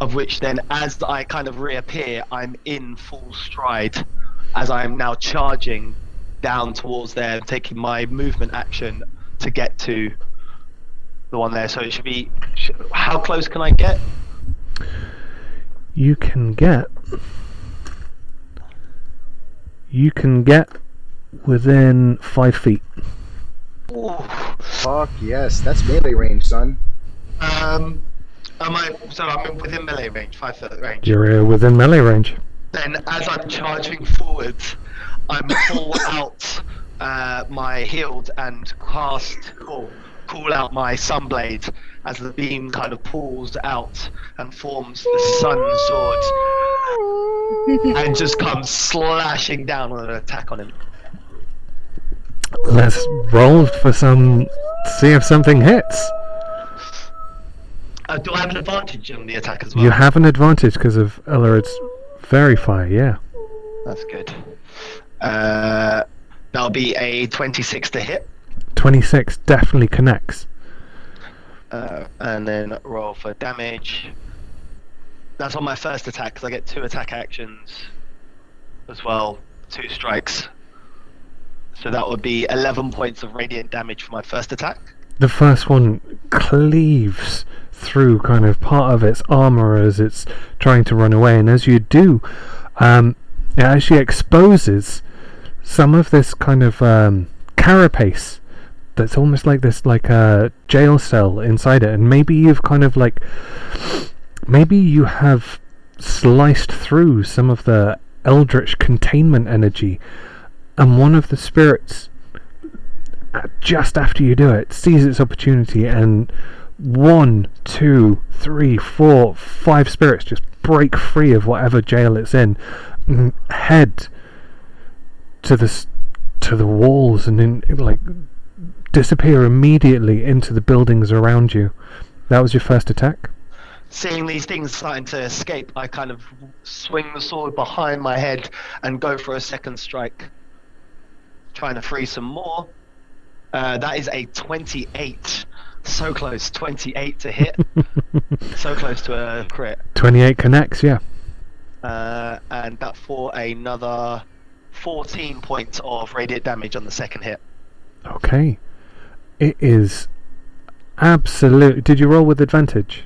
Of which then, as I kind of reappear, I'm in full stride as I'm now charging down towards there, taking my movement action to get to the one there. So it should be... How close can I get? You can get within 5 feet. Ooh. Fuck yes, that's melee range, son. I'm within melee range, 5 foot range. You're within melee range. Then, as I'm charging forward, I'm pull out my healed and call out my sunblade as the beam kind of pulls out and forms the sun sword and just comes slashing down on an attack on him. Let's roll for see if something hits. Do I have an advantage on the attack as well? You have an advantage because of Elarid's fairy fire, yeah. That's good. That'll be a 26 to hit. 26 definitely connects. And then roll for damage. That's on my first attack because I get 2 attack actions as well, 2 strikes. So that would be 11 points of radiant damage for my first attack. The first one cleaves through kind of part of its armor as it's trying to run away, and as you do, it actually exposes some of this kind of carapace that's almost like this, like a jail cell inside it, and maybe you've kind of like, maybe you have sliced through some of the eldritch containment energy, and one of the spirits, just after you do it, sees its opportunity, and 1, 2, 3, 4, 5 spirits just break free of whatever jail it's in, and head to the walls, and then like disappear immediately into the buildings around you. That was your first attack? Seeing these things starting to escape, I kind of swing the sword behind my head and go for a second strike, trying to free some more. That is a 28. So close, 28 to hit. So close to a crit. 28 connects, yeah. And that for another 14 points of radiant damage on the second hit. Okay. It is absolute. Did you roll with advantage?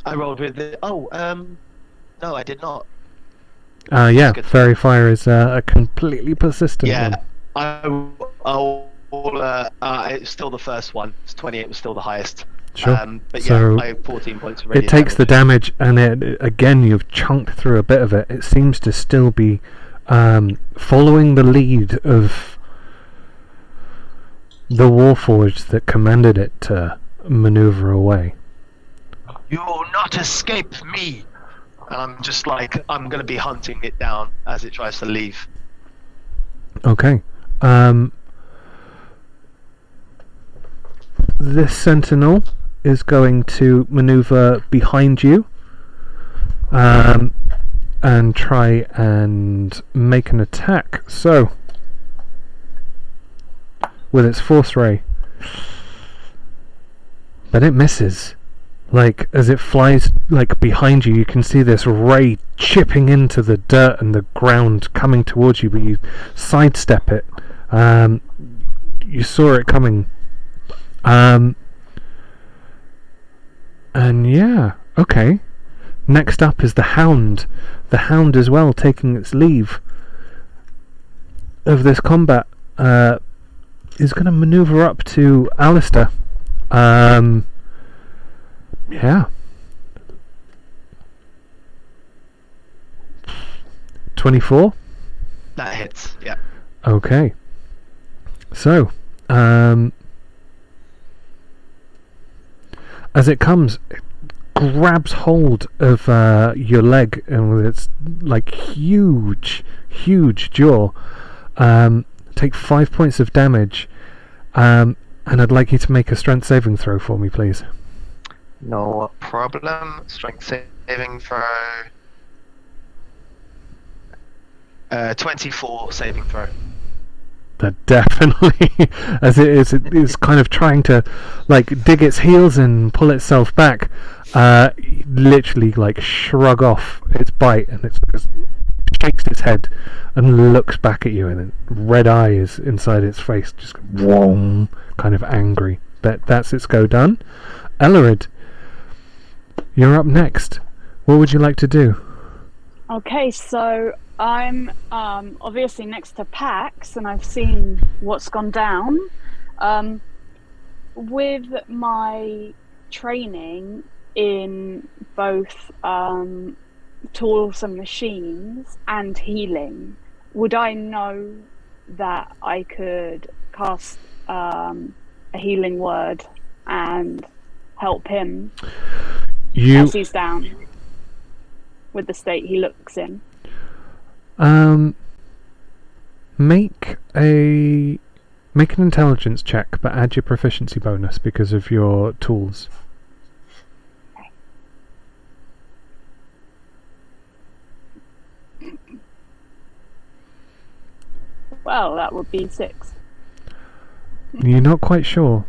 I rolled with the... no, I did not. Yeah, Fairy Fire is a completely persistent one. It's still the first one. 28 was still the highest. Sure. But so yeah, I have 14 points of radiant it takes damage. the damage, and again you've chunked through a bit of it. It seems to still be following the lead of the Warforged that commanded it to maneuver away. You will not escape me! And I'm just like, I'm going to be hunting it down as it tries to leave. Okay. This sentinel is going to maneuver behind you and try and make an attack. So, with its force ray, but it misses. Like, as it flies like behind you, you can see this ray chipping into the dirt and the ground coming towards you, but you sidestep it. You saw it coming. And yeah, okay. Next up is the Hound. The Hound as well, taking its leave of this combat, is going to maneuver up to Alistair. Yeah. 24? That hits, yeah. Okay. So, as it comes, it grabs hold of your leg, and with its like huge jaw, take 5 points of damage, and I'd like you to make a strength saving throw for me, please. No problem. Strength saving throw. 24 saving throw. That definitely, as it is kind of trying to like dig its heels and pull itself back, literally like shrug off its bite, and it just shakes its head and looks back at you, and then red eyes inside its face, just whoom, kind of angry. That's its go done. Ellerid, you're up next. What would you like to do? Okay, so I'm obviously next to Pax, and I've seen what's gone down. With my training in both tools and machines and healing, would I know that I could cast a healing word and help him as he's down with the state he looks in? Make an intelligence check, but add your proficiency bonus because of your tools. Well, that would be 6. You're not quite sure.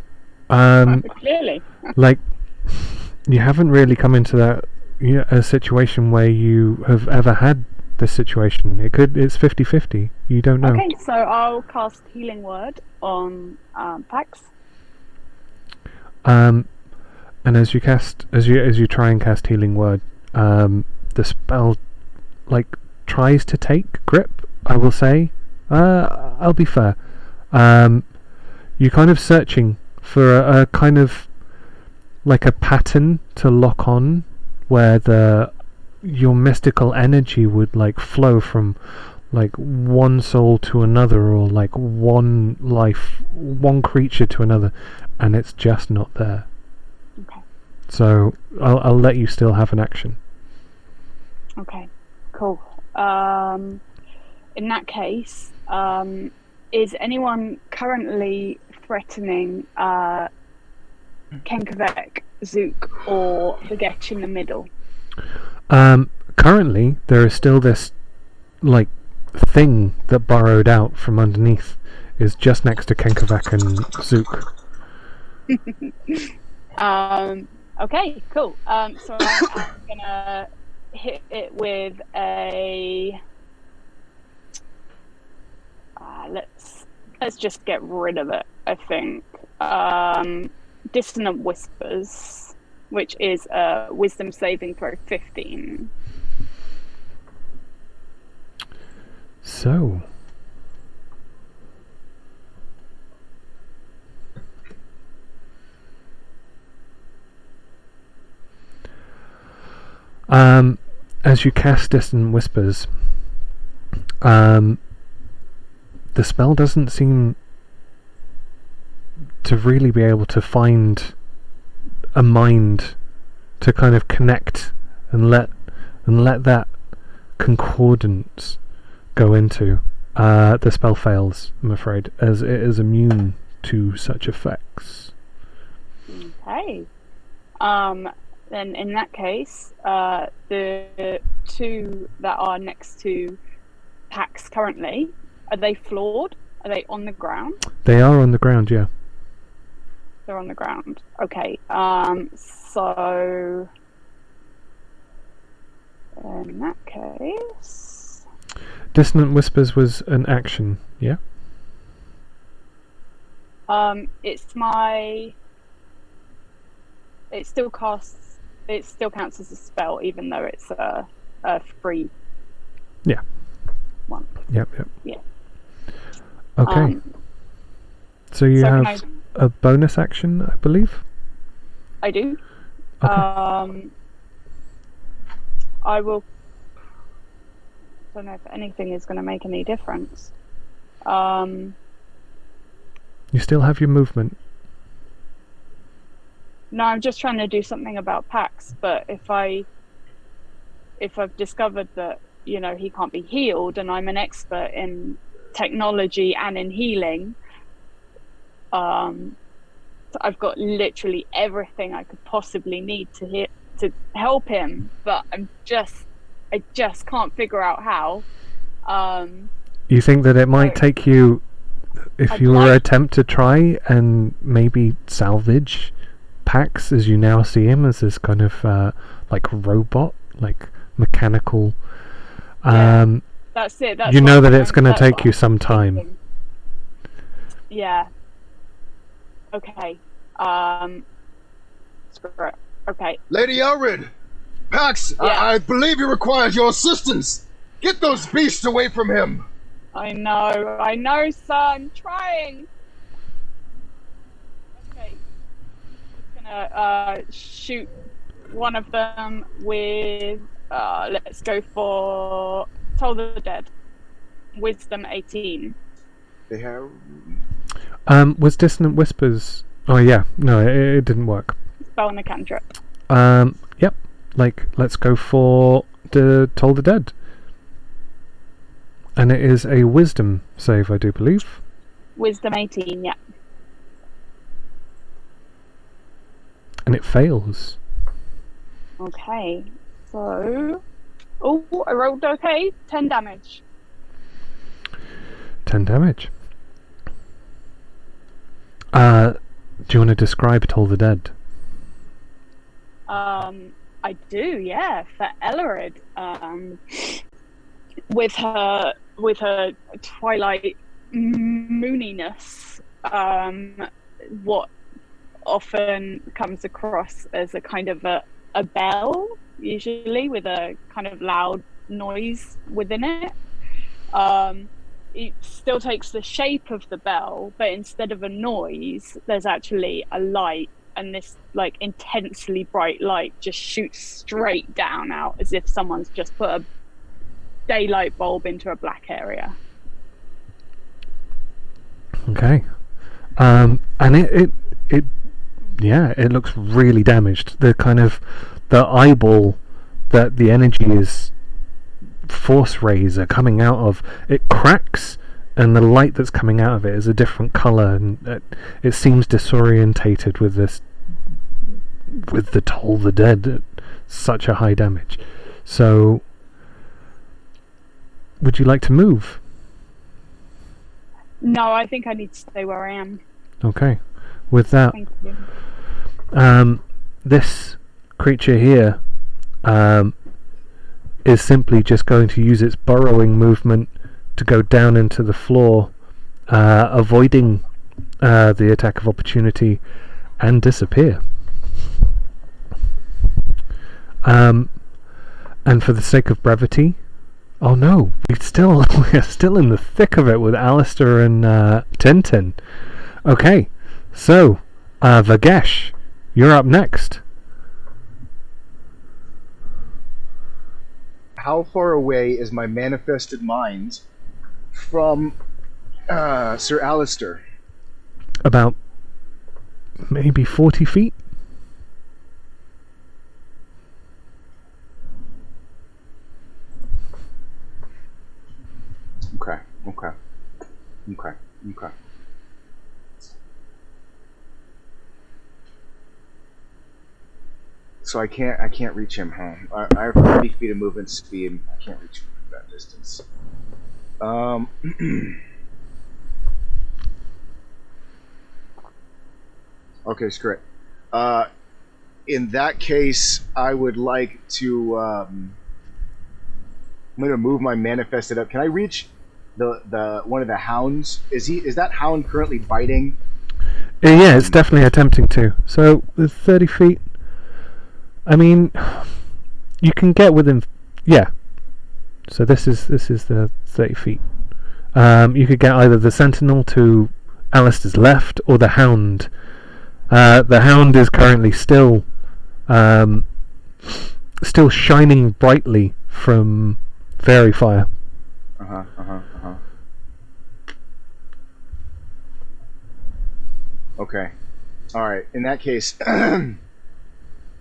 Clearly. Like, You haven't really come into that a situation where you have ever had this situation. It's 50-50. You don't know. Okay, so I'll cast Healing Word on Pax. And as you try and cast Healing Word, the spell tries to take grip. I will say, I'll be fair. You're kind of searching for a kind of like a pattern to lock on, where your mystical energy would flow from one soul to another, or one creature to another, and it's just not there. Okay. So I'll let you still have an action. Okay, cool. In that case, is anyone currently threatening Kenkavek, Zook, or Bagesh in the middle? Currently, there is still this thing that burrowed out from underneath, is just next to Kenkavek and Zook. Okay, cool. So I'm gonna hit it with a. Let's just get rid of it. I think Dissonant Whispers, which is a Wisdom saving throw 15. So. As you cast Distant Whispers, the spell doesn't seem to really be able to find a mind to kind of connect and let that concordance go into. The spell fails, I'm afraid, as it is immune to such effects. Okay. Then in that case, the two that are next to Pax currently, are they floored? Are they on the ground? They are on the ground, yeah. They're on the ground. Okay. So in that case, Dissonant Whispers was an action, yeah? It still counts as a spell, even though it's a free. Yeah. One. Yep. Yeah. Okay. So you have a bonus action, I believe? I do. Okay. I will. I don't know if anything is going to make any difference. You still have your movement. No, I'm just trying to do something about Pax. But if I've discovered that he can't be healed, and I'm an expert in technology and in healing, so I've got literally everything I could possibly need to help him. But I just can't figure out how. You think that it might take you, if you were to attempt to try and maybe salvage Pax, as you now see him as this kind of robot, mechanical. That's it. You know that it's going to take you some time. Yeah. Okay. Screw it. Okay. Lady Elrid! Pax, Yeah. I believe he requires your assistance! Get those beasts away from him! I know, sir. I'm trying. Okay. Just gonna shoot one of them with. Let's go for Toll the Dead. Wisdom 18. They have. Was Dissonant Whispers? Oh yeah, no, it didn't work. Spell and a cantrip. Yep. Let's go for the Toll the Dead. And it is a Wisdom save, I do believe. Wisdom 18, yeah. And it fails. Okay, so... Oh, I rolled okay. 10 damage. 10 damage. Do you want to describe Toll the Dead? I do, yeah, for Ellerid. With her twilight mooniness, what often comes across as a kind of a bell, usually with a kind of loud noise within it. It still takes the shape of the bell, but instead of a noise, there's actually a light, and this like intensely bright light just shoots straight down out as if someone's just put a daylight bulb into a black area. Okay. And it looks really damaged. The kind of the eyeball that the energy is force rays are coming out of, it cracks, and the light that's coming out of it is a different color, and it seems disorientated with the Toll the Dead at such a high damage. So would you like to move? No, I think I need to stay where I am. Okay. With that, Thank you. this creature here is simply just going to use its burrowing movement to go down into the floor, avoiding the attack of opportunity, and disappear. And for the sake of brevity, oh no, we're still in the thick of it with Alistair and Tintin. Okay, so Vagesh, you're up next. How far away is my manifested mind from Sir Alistair? About maybe 40 feet. Okay. So I can't reach him, huh? I have 30 feet of movement speed. I can't reach him from that distance. Okay, screw it. In that case, I would like to. I'm gonna move my manifested up. Can I reach the one of the hounds? Is that hound currently biting? Yeah, it's definitely attempting to. So with 30 feet. I mean, you can get within. Yeah. So this is the 30 feet. You could get either the sentinel to Alistair's left or the hound. The hound is currently still shining brightly from fairy fire. Okay. All right. In that case,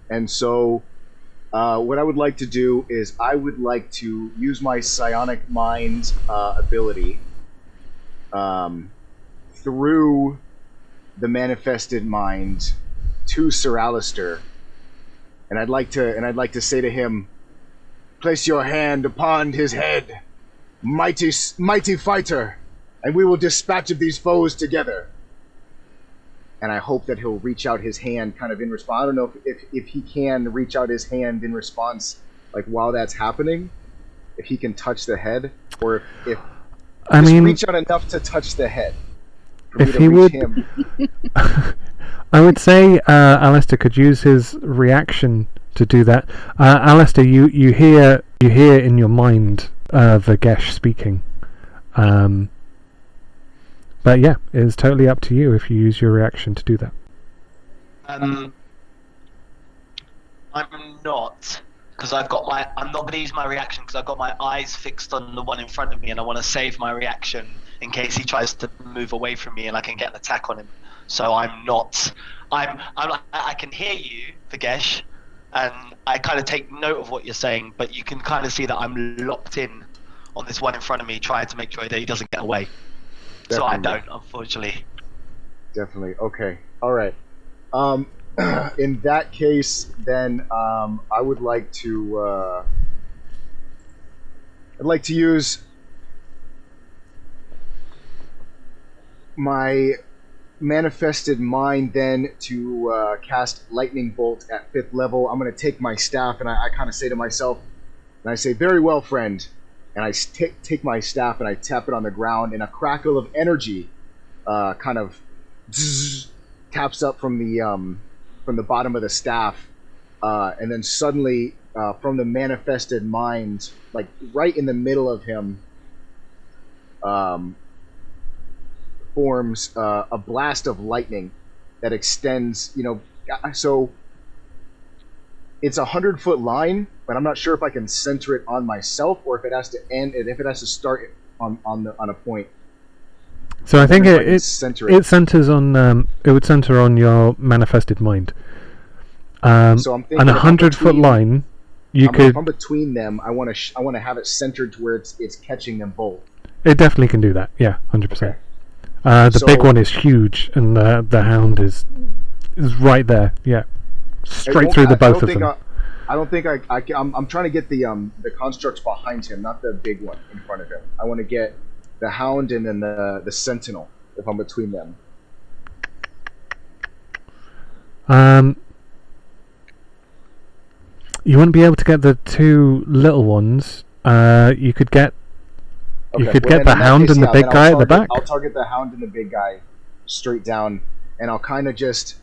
and so what I would like to do is I would like to use my psionic mind ability through the manifested mind to Sir Alistair, and I'd like to say to him, "Place your hand upon his head, mighty fighter, and we will dispatch of these foes together." And I hope that he'll reach out his hand kind of in response. I don't know if he can reach out his hand in response, like while that's happening, if he can touch the head, or if I mean, reach out enough to touch the head. If he would, I would say Alistair could use his reaction to do that. Alistair, you hear in your mind Vagesh speaking. But yeah, it's totally up to you if you use your reaction to do that. I'm not, because I'm not going to use my reaction because I've got my eyes fixed on the one in front of me, and I want to save my reaction in case he tries to move away from me and I can get an attack on him. So I'm not. I can hear you, Vagesh, and I kind of take note of what you're saying, but you can kind of see that I'm locked in on this one in front of me, trying to make sure that he doesn't get away. Definitely. So I don't, unfortunately. Definitely. Okay. All right. In that case, then I would like to. I'd like to use my manifested mind then to cast lightning bolt at 5th level. I'm going to take my staff and I kind of say to myself, and I say, "Very well, friend." And I take my staff and I tap it on the ground, and a crackle of energy kind of taps up from the bottom of the staff, and then suddenly from the manifested mind, like right in the middle of him, forms a blast of lightning that extends. So it's 100-foot line, but I'm not sure if I can center it on myself or if it has to end, and if it has to start on a point. So I think it centers on it would center on your manifested mind. So I'm thinking, and 100-foot line, if I'm between them, I want to have it centered to where it's catching them both. It definitely can do that. Yeah, 100%. The big one is huge, and the hound is right there. Yeah, straight through the both of them. I'm trying to get the constructs behind him, not the big one in front of him. I want to get the hound and then the sentinel if I'm between them. You wouldn't be able to get the two little ones. You could get the hound and the big guy at the back. I'll target the hound and the big guy straight down, and I'll kind of just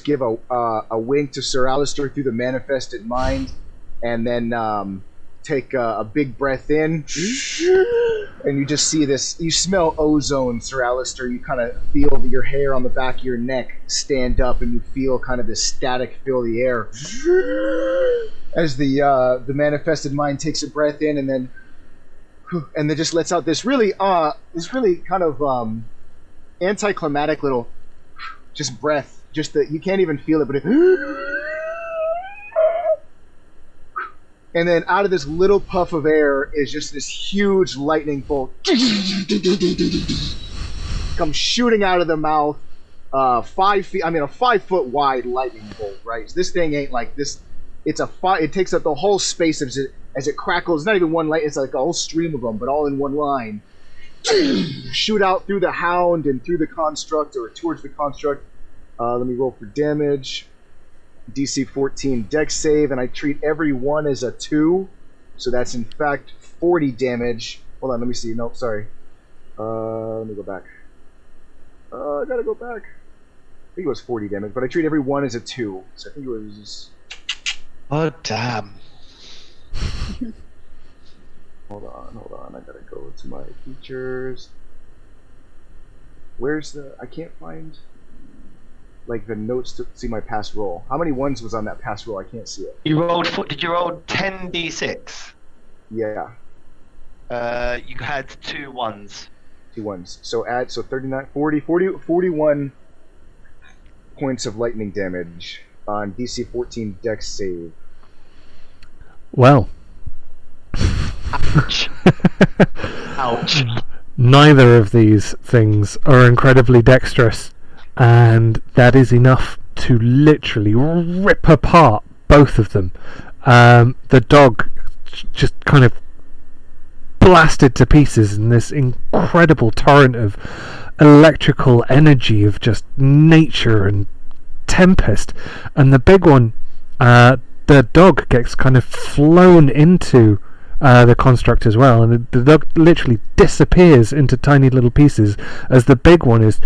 give a wink to Sir Alistair through the manifested mind, and then take a big breath in, and you just see this. You smell ozone, Sir Alistair. You kind of feel your hair on the back of your neck stand up, and you feel kind of this static fill the air as the manifested mind takes a breath in, and then just lets out this really kind of anticlimactic little just breath. Just that you can't even feel it, but it. And then out of this little puff of air is just this huge lightning bolt. Comes shooting out of the mouth. 5 feet. I mean, a 5-foot wide lightning bolt, right? So this thing ain't like this. It takes up the whole space as it crackles. It's not even one light. It's like a whole stream of them, but all in one line. Shoot out through the hound and through the construct, or towards the construct. Let me roll for damage. DC 14 dex save, and I treat every one as a 2. So that's in fact 40 damage. Hold on, let me see. Nope, sorry. Let me go back. I gotta go back. I think it was 40 damage, but I treat every one as a 2. So I think it was... Oh, damn. Hold on. I gotta go to my features. Where's the... I can't find... like the notes to see my past roll. How many ones was on that past roll? I can't see it. Did you roll 10d6? Yeah. You had 2 ones. 2 ones. So 39, 41 points of lightning damage on DC 14 dex save. Well. Ouch. Ouch. Neither of these things are incredibly dexterous. And that is enough to literally rip apart both of them. The dog just kind of blasted to pieces in this incredible torrent of electrical energy of just nature and tempest. And the big one, the dog gets kind of flown into the construct as well, and the dog literally disappears into tiny little pieces as the big one is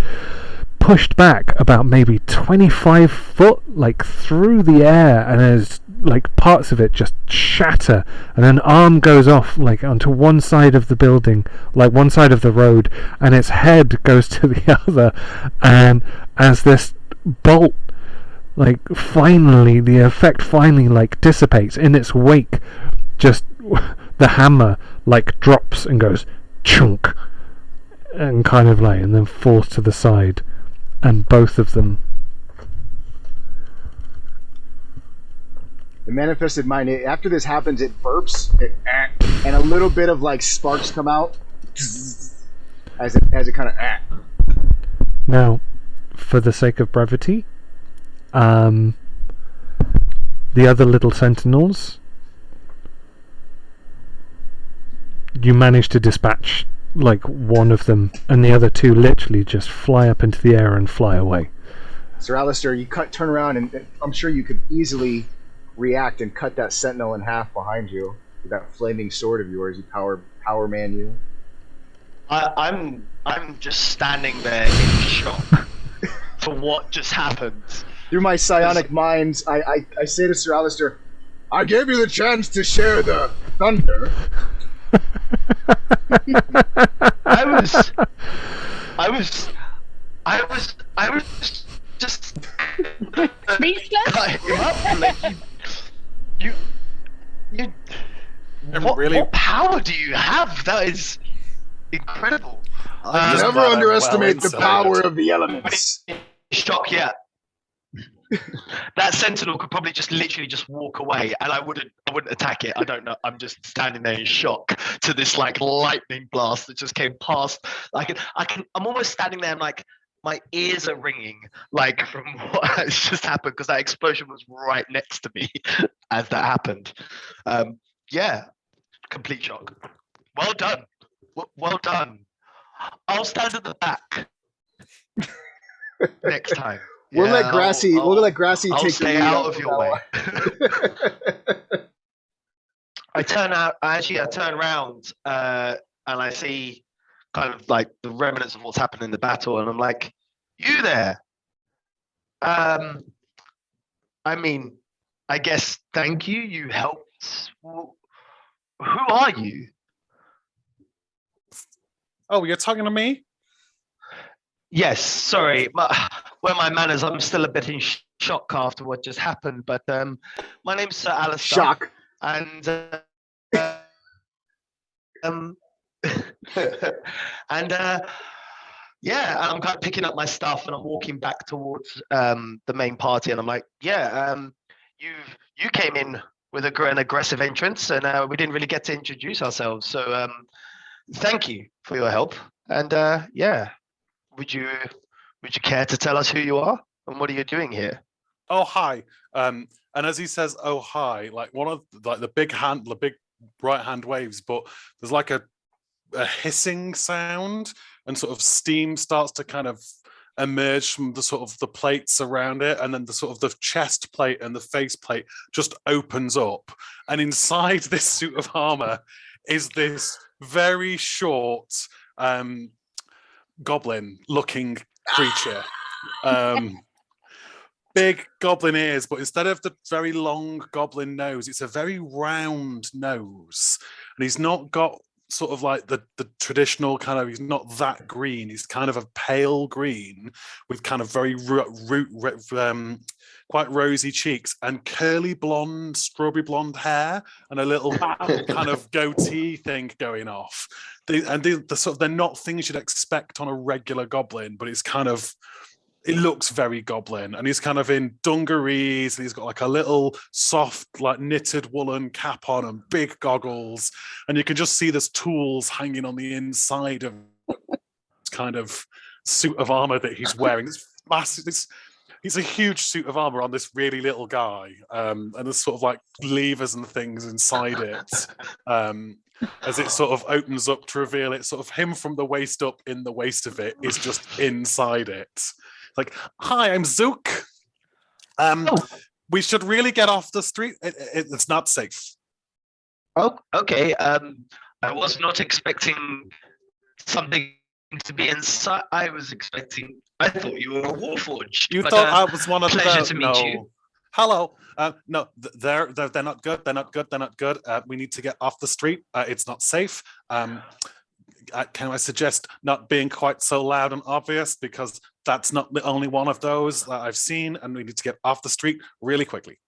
pushed back about maybe 25 foot, like through the air, and as like parts of it just shatter, and an arm goes off like onto one side of the building, like one side of the road, and its head goes to the other. And as this bolt, like finally, the effect finally like dissipates in its wake, just the hammer like drops and goes chunk, and kind of like, and then falls to the side. And both of them. The manifested mind, after this happens, it burps, and a little bit of like sparks come out as it kind of. Now, for the sake of brevity, the other little sentinels, you manage to dispatch like one of them, and the other two literally just fly up into the air and fly away. Sir Alistair, you turn around, and I'm sure you could easily react and cut that sentinel in half behind you with that flaming sword of yours. You power man you. I'm just standing there in shock for what just happened. Through my psionic mind, I say to Sir Alistair, I gave you the chance to share the thunder. I was just Speechless? cut him up. Like, you what power do you have? That is incredible. I'm Never glad I'm underestimate the well power insulated. of the elements. Shock, yeah. That sentinel could probably just literally just walk away, and I wouldn't attack it. I don't know. I'm just standing there in shock to this like lightning blast that just came past. I'm almost standing there and like my ears are ringing like from what has just happened because that explosion was right next to me as that happened. Yeah, complete shock. Well done. Well done. I'll stand at the back next time. We'll let Grassy. We'll let Grassy I'll take stay the lead out on of your way. that I turn around and I see kind of like the remnants of what's happened in the battle, and I'm like, "You there?" I mean, I guess thank you. You helped. Who are you? Oh, you're talking to me? Yes, sorry. Where my manners, I'm still a bit in shock after what just happened. But my name's Sir Alistair. Shock. And yeah, I'm kind of picking up my stuff and I'm walking back towards the main party, and I'm like, yeah, you came in with an aggressive entrance, and we didn't really get to introduce ourselves. So thank you for your help. And yeah, would you care to tell us who you are and what are you doing here? Oh, hi. And as he says, oh, hi, like one of like the big right hand waves, but there's like a hissing sound, and sort of steam starts to kind of emerge from the sort of the plates around it, and then the sort of the chest plate and the face plate just opens up, and inside this suit of armor is this very short goblin looking creature. Big goblin ears, but instead of the very long goblin nose, it's a very round nose, and he's not got sort of like the traditional kind of, he's not that green, he's kind of a pale green with kind of very quite rosy cheeks and curly blonde, strawberry blonde hair, and a little kind of goatee thing going off. They're not things you'd expect on a regular goblin, but it's kind of, it looks very goblin, and he's kind of in dungarees, and he's got like a little soft, like knitted woolen cap on and big goggles, and you can just see there's tools hanging on the inside of this kind of suit of armor that he's wearing. It's massive. He's a huge suit of armor on this really little guy, and there's sort of like levers and things inside it. As it sort of opens up to reveal it, sort of him from the waist up in the waist of it is just inside it. Like, hi, I'm Zook. We should really get off the street. It's not safe. Oh, okay. I was not expecting something to be inside. I thought you were a Warforged. You thought I was one of the... Pleasure to meet you. Hello. No, they're not good. They're not good. They're not good. We need to get off the street. It's not safe. Can I suggest not being quite so loud and obvious, because that's not the only one of those that I've seen, and we need to get off the street really quickly.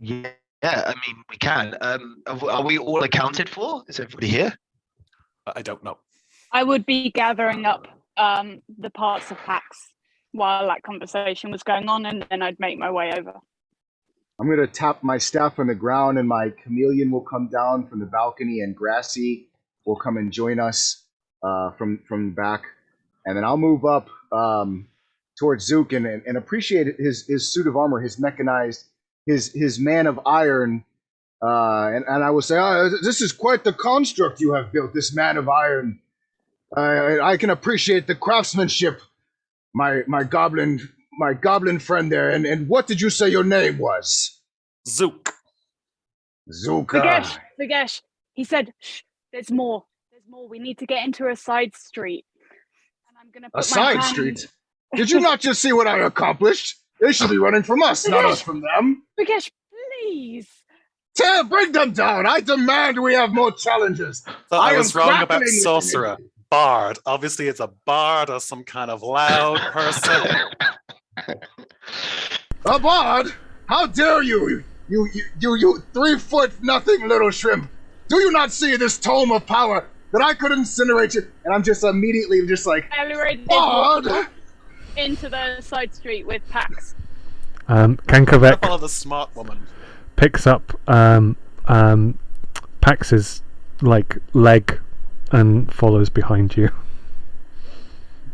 Yeah, I mean, we can. Are we all accounted for? Is everybody here? I don't know. I would be gathering up the parts of packs while that conversation was going on, and then I'd make my way over. I'm going to tap my staff on the ground, and my chameleon will come down from the balcony, and Grassy will come and join us from the back. And then I'll move up towards Zook and appreciate his suit of armor, his mechanized, his man of iron. And I will say, this is quite the construct you have built, this man of iron. I can appreciate the craftsmanship, my goblin friend there. And what did you say your name was? Zook. Zuka. Vagesh. He said, "Shh, there's more. There's more. We need to get into a side street." And I'm gonna A put my side hand... street? Did you not just see what I accomplished? They should be running from us, not us from them. Vagesh, please. Bring them down. I demand we have more challenges. So I I was am wrong crackling about with sorcerer. energy. Bard. Obviously, it's a bard or some kind of loud person. A bard? How dare you? You 3-foot nothing little shrimp. Do you not see this tome of power that I could incinerate you? And I'm just immediately just like, bard! Into the side street with Pax. Kankovek Follow the smart woman. picks up Pax's leg and follows behind you.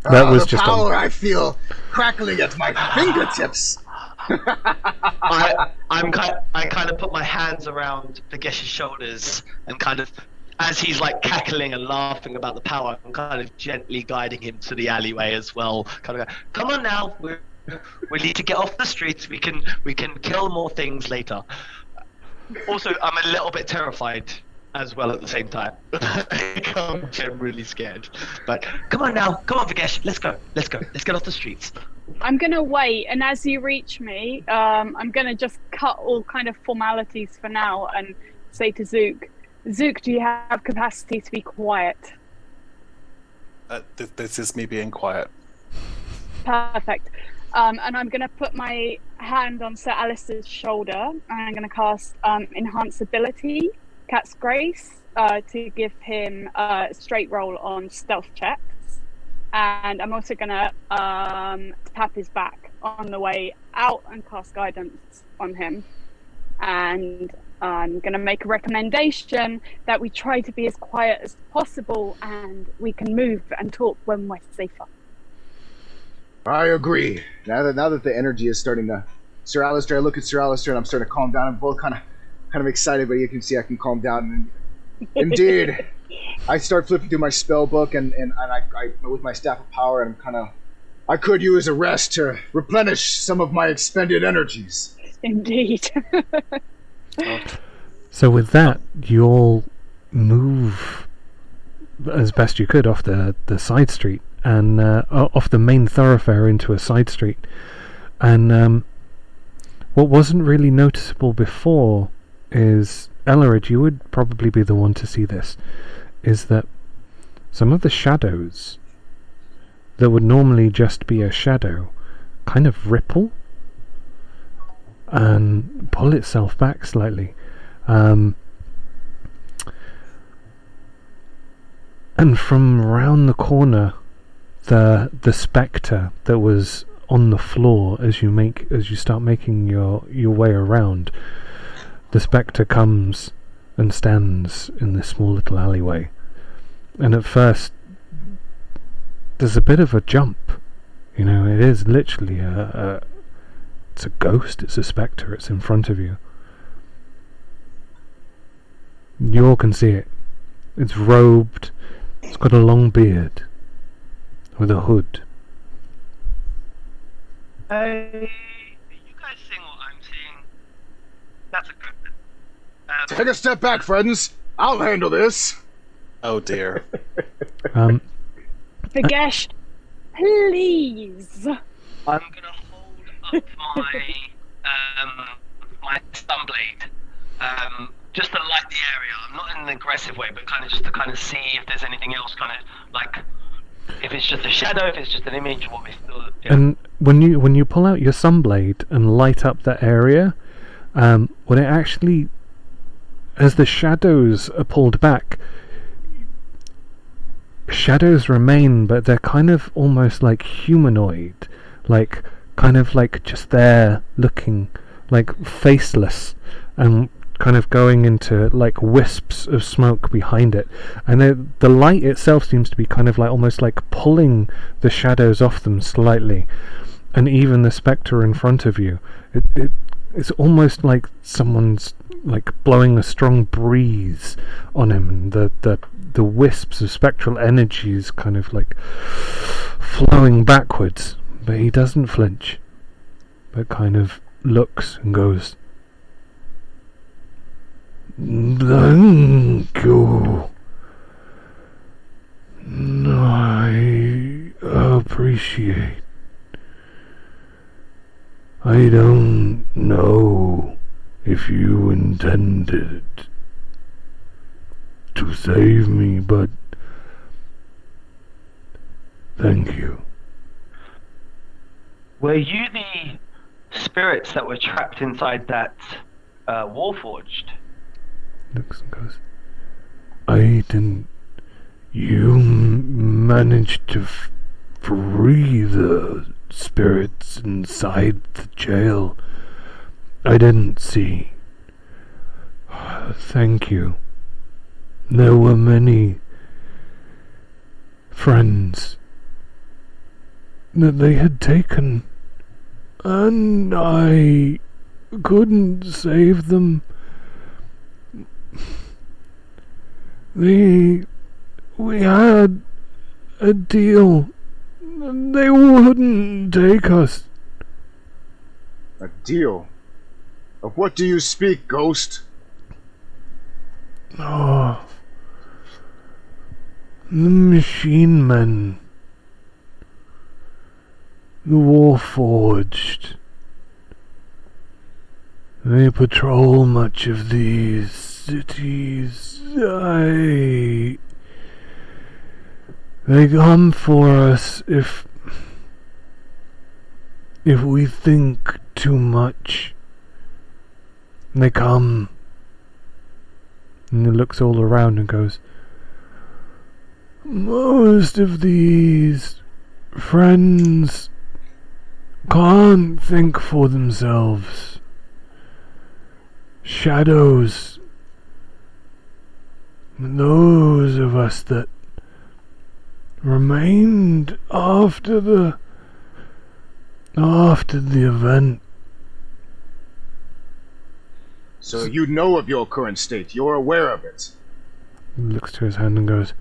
That was the just power I feel crackling at my fingertips. I kind of put my hands around Vagesh's shoulders and kind of, as he's like cackling and laughing about the power, I'm kind of gently guiding him to the alleyway as well. Kind of go, come on now, we need to get off the streets. We can kill more things later. Also, I'm a little bit terrified as well at the same time. I'm generally scared. But come on now, come on Vagesh, let's go. Let's get off the streets. I'm gonna wait, and as you reach me, I'm gonna just cut all kind of formalities for now and say to Zook, do you have capacity to be quiet? This is me being quiet. Perfect. And I'm gonna put my hand on Sir Alistair's shoulder, and I'm gonna cast Enhance Ability, Cat's Grace, to give him a straight roll on stealth checks. And I'm also gonna tap his back on the way out and cast guidance on him. And I'm gonna make a recommendation that we try to be as quiet as possible, and we can move and talk when we're safer. I agree. Now that the energy is starting to, Sir Alistair, I look at Sir Alistair and I'm starting to calm down. I'm both kind of excited, but you can see I can calm down. And indeed, I start flipping through my spell book and I with my staff of power, and I could use a rest to replenish some of my expended energies. Indeed. So with that, you all move as best you could off the side street and off the main thoroughfare into a side street. And what wasn't really noticeable before is, Ellerid, you would probably be the one to see this, is that some of the shadows that would normally just be a shadow kind of ripple and pull itself back slightly. And from round the corner, the spectre that was on the floor as you start making your way around, the spectre comes and stands in this small little alleyway. And at first, there's a bit of a jump. You know, it is literally it's a ghost, it's a spectre, it's in front of you. You all can see it. It's robed, it's got a long beard, with a hood. Are you guys seeing what I'm seeing? That's a good. Take a step back, friends. I'll handle this. Oh dear. Vagesh, please. I'm gonna hold up my sunblade, just to light the area. I'm not in an aggressive way, but kind of just to kind of see if there's anything else, kind of like if it's just a shadow, if it's just an image, what we still. Yeah. And when you pull out your sunblade and light up that area, when it actually, as the shadows are pulled back, shadows remain, but they're kind of almost like humanoid, like kind of like just there looking, like faceless, and kind of going into like wisps of smoke behind it. And the light itself seems to be kind of like almost like pulling the shadows off them slightly. And even the spectre in front of you, it's almost like someone's like blowing a strong breeze on him, and the wisps of spectral energies kind of like flowing backwards, but he doesn't flinch, but kind of looks and goes, "Thank you. I appreciate. I don't know if you intended to save me, but thank you." Were you the spirits that were trapped inside that Warforged? Looks and goes, "I didn't. You managed to free the spirits inside the jail. I didn't see. Thank you. There were many friends that they had taken, and I couldn't save them. We had a deal. They wouldn't take us." A deal? Of what do you speak, Ghost? Oh, the machine men. The Warforged. They patrol much of these cities. They come for us if we think too much. They come. And he looks all around and goes, "Most of these friends can't think for themselves. Shadows. Those of us that remained after the event." So you know of your current state. You're aware of it. He looks to his hand and goes,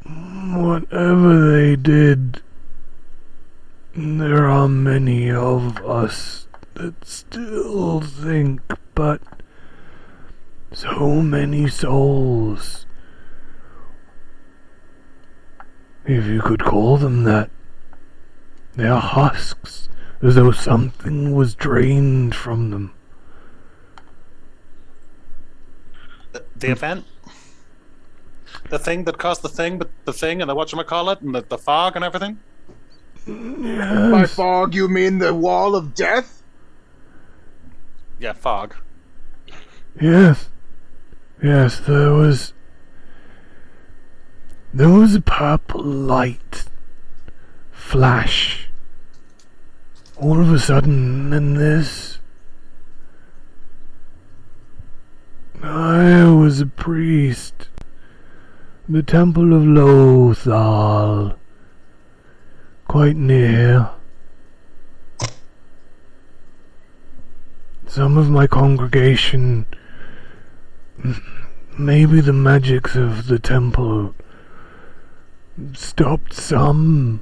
"Whatever they did, there are many of us that still think, but so many souls, if you could call them that. They are husks, as though something was drained from them." The event? The thing that caused the thing, but the thing and the whatchamacallit and the fog and everything? Yes. By fog, you mean the wall of death? Yeah, fog. Yes. Yes, there was a purple light flash all of a sudden, and this. I was a priest. The Temple of Lothal, quite near. Some of my congregation, maybe the magics of the temple, stopped some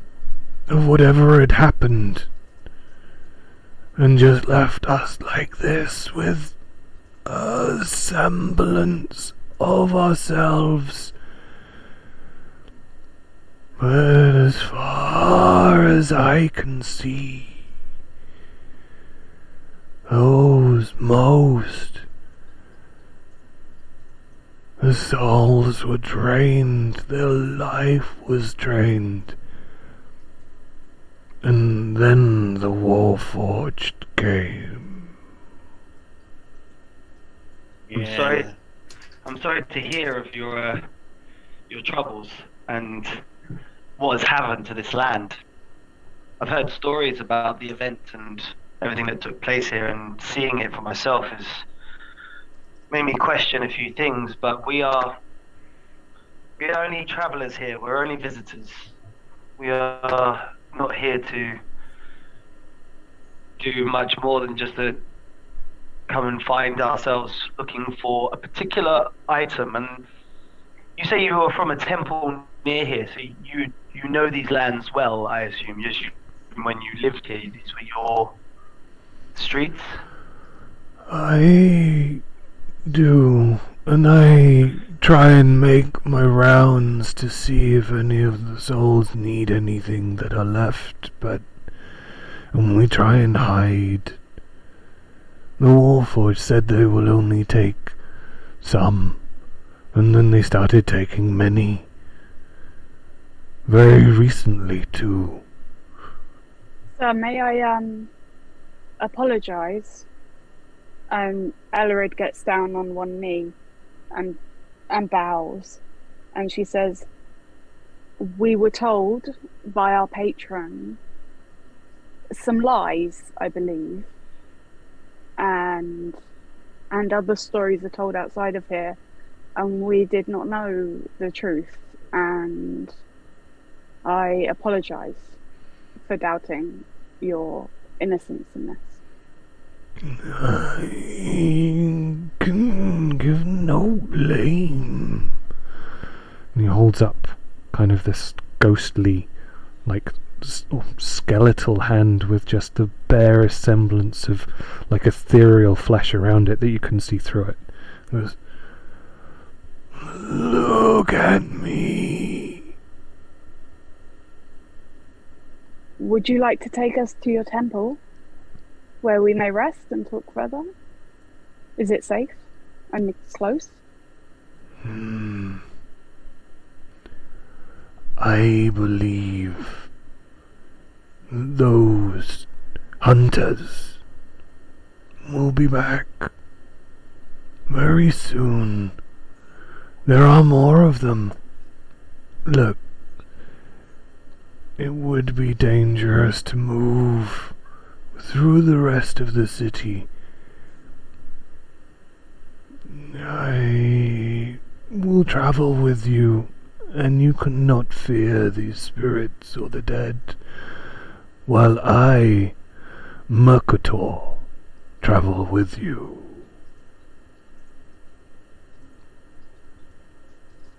of whatever had happened, and just left us like this with a semblance of ourselves. But as far as I can see, the souls were drained, their life was drained, and then the Warforged came. Yeah. I'm sorry to hear of your troubles and what has happened to this land. I've heard stories about the event and everything that took place here, and seeing it for myself has made me question a few things, but we are only travelers here, we're only visitors. We are not here to do much more than just come and find ourselves looking for a particular item. And you say you are from a temple near here, so you know these lands well, I assume. Just when you lived here, these were your streets? I do, and I try and make my rounds to see if any of the souls need anything that are left, but when we try and hide, the Warforged said they will only take some, and then they started taking many. Very recently, too. Sir, may I apologise? Ellerid gets down on one knee and bows, and she says, "We were told by our patron some lies, I believe, and other stories are told outside of here, and we did not know the truth, and I apologise for doubting your innocence in this." I can give no blame. And he holds up kind of this ghostly, like, skeletal hand with just the barest semblance of, like, ethereal flesh around it that you can see through it. It goes, "Look at me." Would you like to take us to your temple, where we may rest and talk further? Is it safe and close? I believe those hunters will be back very soon. There are more of them. Look, it would be dangerous to move through the rest of the city. I will travel with you, and you cannot fear these spirits or the dead, while I, Mercator, travel with you.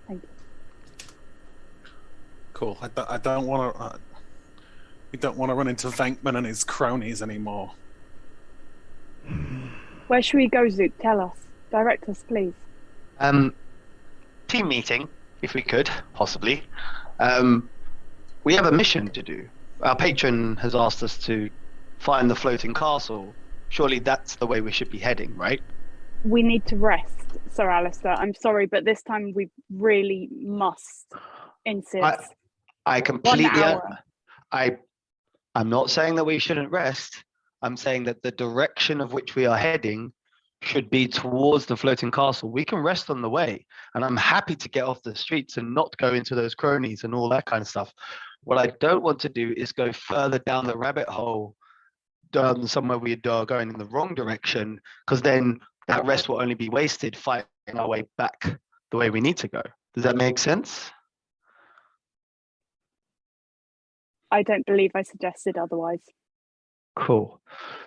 Thank you. Cool. I don't want to. We don't want to run into Venkman and his cronies anymore. Where should we go, Zook? Tell us. Direct us, please. Team meeting, if we could, possibly. We have a mission to do. Our patron has asked us to find the floating castle. Surely that's the way we should be heading, right? We need to rest, Sir Alistair. I'm sorry, but this time we really must insist. I completely... 1 hour. I'm not saying that we shouldn't rest. I'm saying that the direction of which we are heading should be towards the floating castle. We can rest on the way, and I'm happy to get off the streets and not go into those cronies and all that kind of stuff. What I don't want to do is go further down the rabbit hole, down somewhere we are going in the wrong direction, because then that rest will only be wasted fighting our way back the way we need to go. Does that make sense? I don't believe I suggested otherwise. Cool.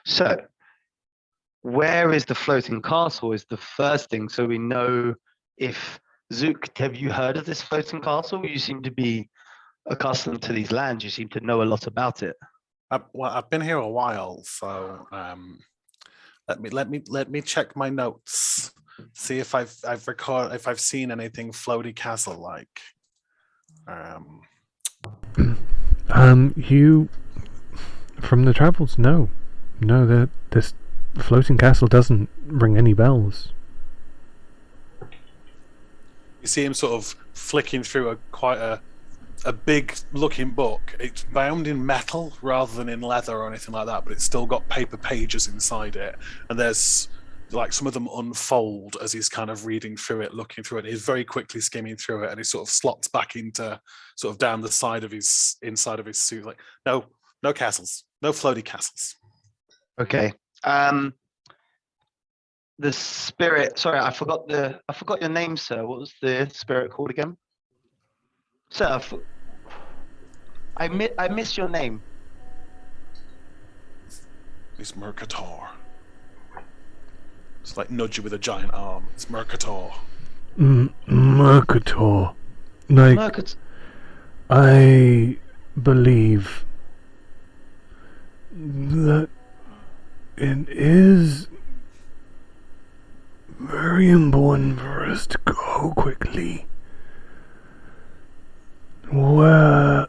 So, where is the floating castle is the first thing, so we know if... Zook, have you heard of this floating castle? You seem to be accustomed to these lands. You seem to know a lot about it. I've been here a while, so let me check my notes. See if I've seen anything floaty castle like. You from the travels? No, this floating castle doesn't ring any bells. You see him sort of flicking through quite a big looking book. It's bound in metal rather than in leather or anything like that, but it's still got paper pages inside it, and there's like some of them unfold as he's kind of reading through it, looking through it. He's very quickly skimming through it, and he sort of slots back into sort of down the side of his inside of his suit, like no castles, no floaty castles. Okay. The spirit. Sorry, I forgot your name, sir. What was the spirit called again? Sir, I missed your name. It's Mercator. It's like nudge you with a giant arm. It's Mercator. Mercator. Like, Market. I believe that it is very important for us to go quickly. Where,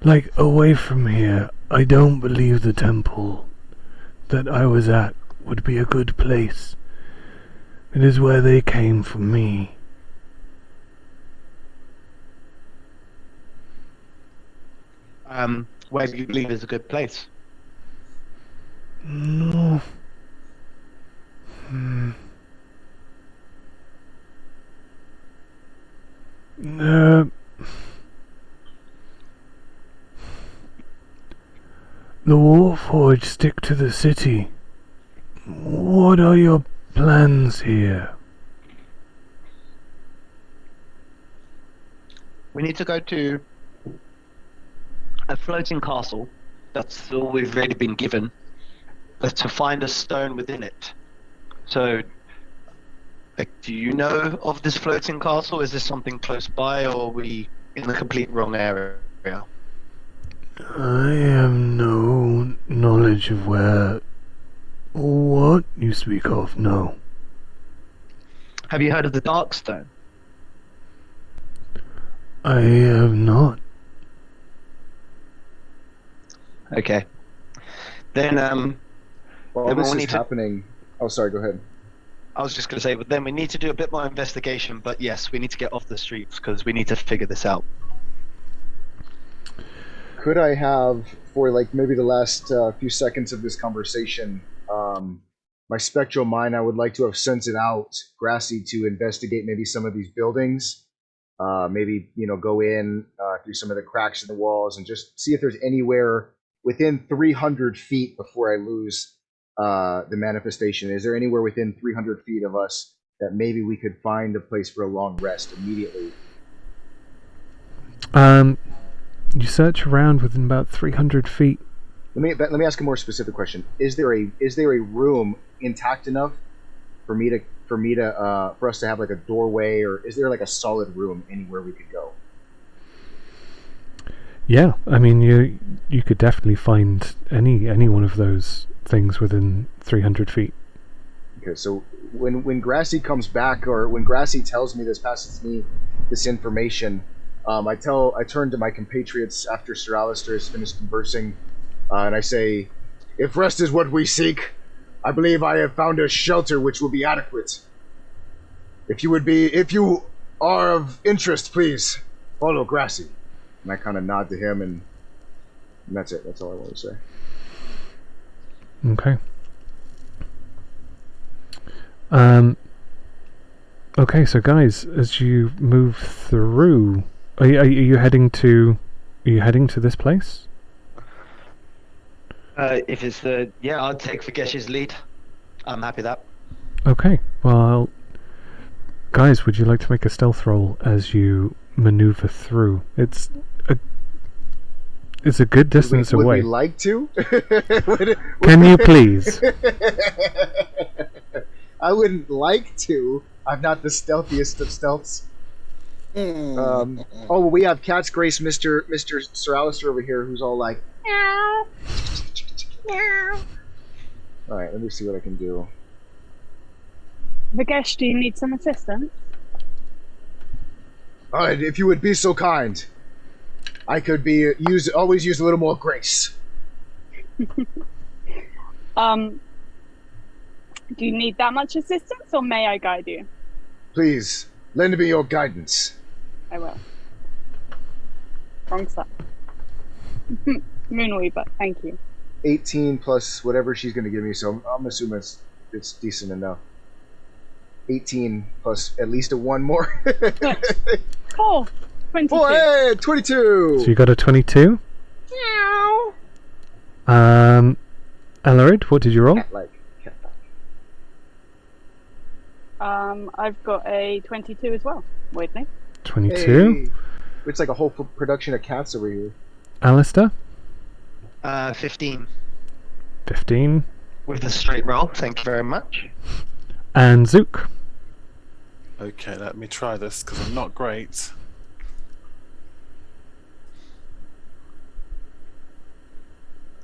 like, away from here, I don't believe the temple that I was at would be a good place. It is where they came for me. Where do you believe is a good place? No. The Warforged stick to the city. What are your plans here? We need to go to a floating castle. That's all we've really been given. To find a stone within it. So, like, do you know of this floating castle? Is this something close by, or are we in the complete wrong area? I have no knowledge of what you speak of, no. Have you heard of the Darkstone? I have not. Okay. Then, While then this we'll is need to- happening... Oh, sorry, go ahead. I was just going to say, but then we need to do a bit more investigation. But yes, we need to get off the streets because we need to figure this out. Could I have, for like maybe the last few seconds of this conversation, my spectral mind, I would like to have sent it out, Grassy, to investigate maybe some of these buildings. Maybe, go in through some of the cracks in the walls and just see if there's anywhere within 300 feet before I lose the manifestation. Is there anywhere within 300 feet of us that maybe we could find a place for a long rest immediately? You search around within about 300 feet. Let me ask a more specific question. Is there a room intact enough for us to have like a doorway, or is there like a solid room anywhere we could go? Yeah, I mean, you could definitely find any one of those things within 300 feet. Okay, so when Grassy comes back, or when Grassy tells me this, passes me this information, I turn to my compatriots after Sir Alistair has finished conversing, and I say, "If rest is what we seek, I believe I have found a shelter which will be adequate. If you are of interest, please follow Grassy." And I kind of nod to him, and that's it. That's all I want to say. Okay. Okay, so guys, as you move through, are you heading to this place? If it's I'll take Vigesh's lead. I'm happy with that. Okay, well, guys, would you like to make a stealth roll as you maneuver through? It's a good distance would away. we like to? Can you please? I wouldn't like to. I'm not the stealthiest of stealths. We have Cat's Grace, Mr. Sir Alistair over here, who's all like, meow, meow. All right, let me see what I can do. Vigesh, do you need some assistance? All right, if you would be so kind, I could always use a little more grace. Do you need that much assistance, or may I guide you? Please, lend me your guidance. I will. Wrong side. Moonweaver, thank you. 18 plus whatever she's going to give me, so I'm assuming it's decent enough. 18 plus at least a 1 more. 4. 22. 4, hey, 22! So you got a 22? Meow. Alarid, what did you roll? Cat-like. I've got a 22 as well, weirdly. 22. Hey. It's like a whole production of cats over here. Alistair? 15. 15. with a straight roll. Thank you very much. And Zook. Okay, let me try this because I'm not great.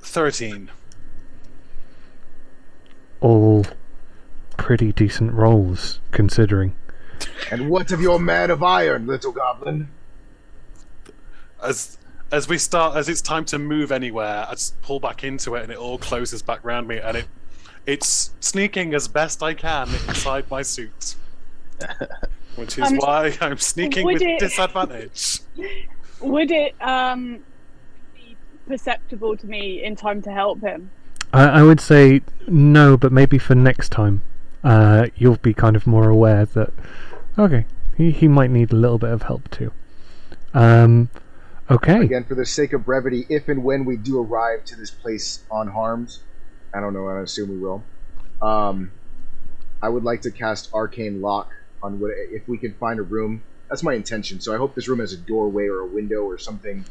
$13. All pretty decent rolls, considering. And what of your man of iron, little goblin? As it's time to move anywhere, I just pull back into it and it all closes back around me, and it's sneaking as best I can inside my suit. Which is why I'm sneaking with disadvantage. Would it be perceptible to me in time to help him? I would say no, but maybe for next time, you'll be kind of more aware that, okay, he might need a little bit of help too. Okay. Again, for the sake of brevity, if and when we do arrive to this place unharmed, I don't know, I assume we will, I would like to cast Arcane Lock on if we can find a room. That's my intention, so I hope this room has a doorway or a window or something.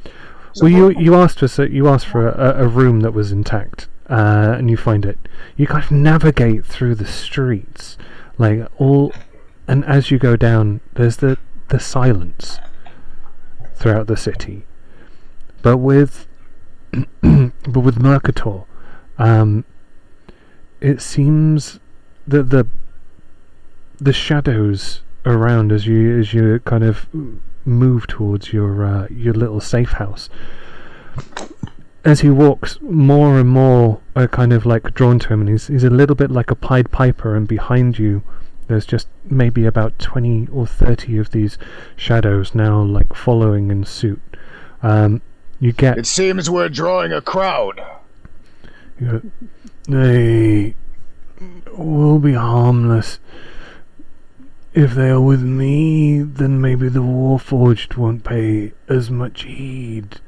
Well, you asked for a room that was intact, and you find it. You kind of navigate through the streets, and as you go down, there's the silence throughout the city. But with Mercator, it seems that the shadows around as you kind of move towards your little safe house. As he walks, more and more are kind of like drawn to him, and he's a little bit like a Pied Piper, and behind you there's just maybe about 20 or 30 of these shadows now like following in suit. You get... It seems we're drawing a crowd. They will be harmless. If they are with me, then maybe the Warforged won't pay as much heed.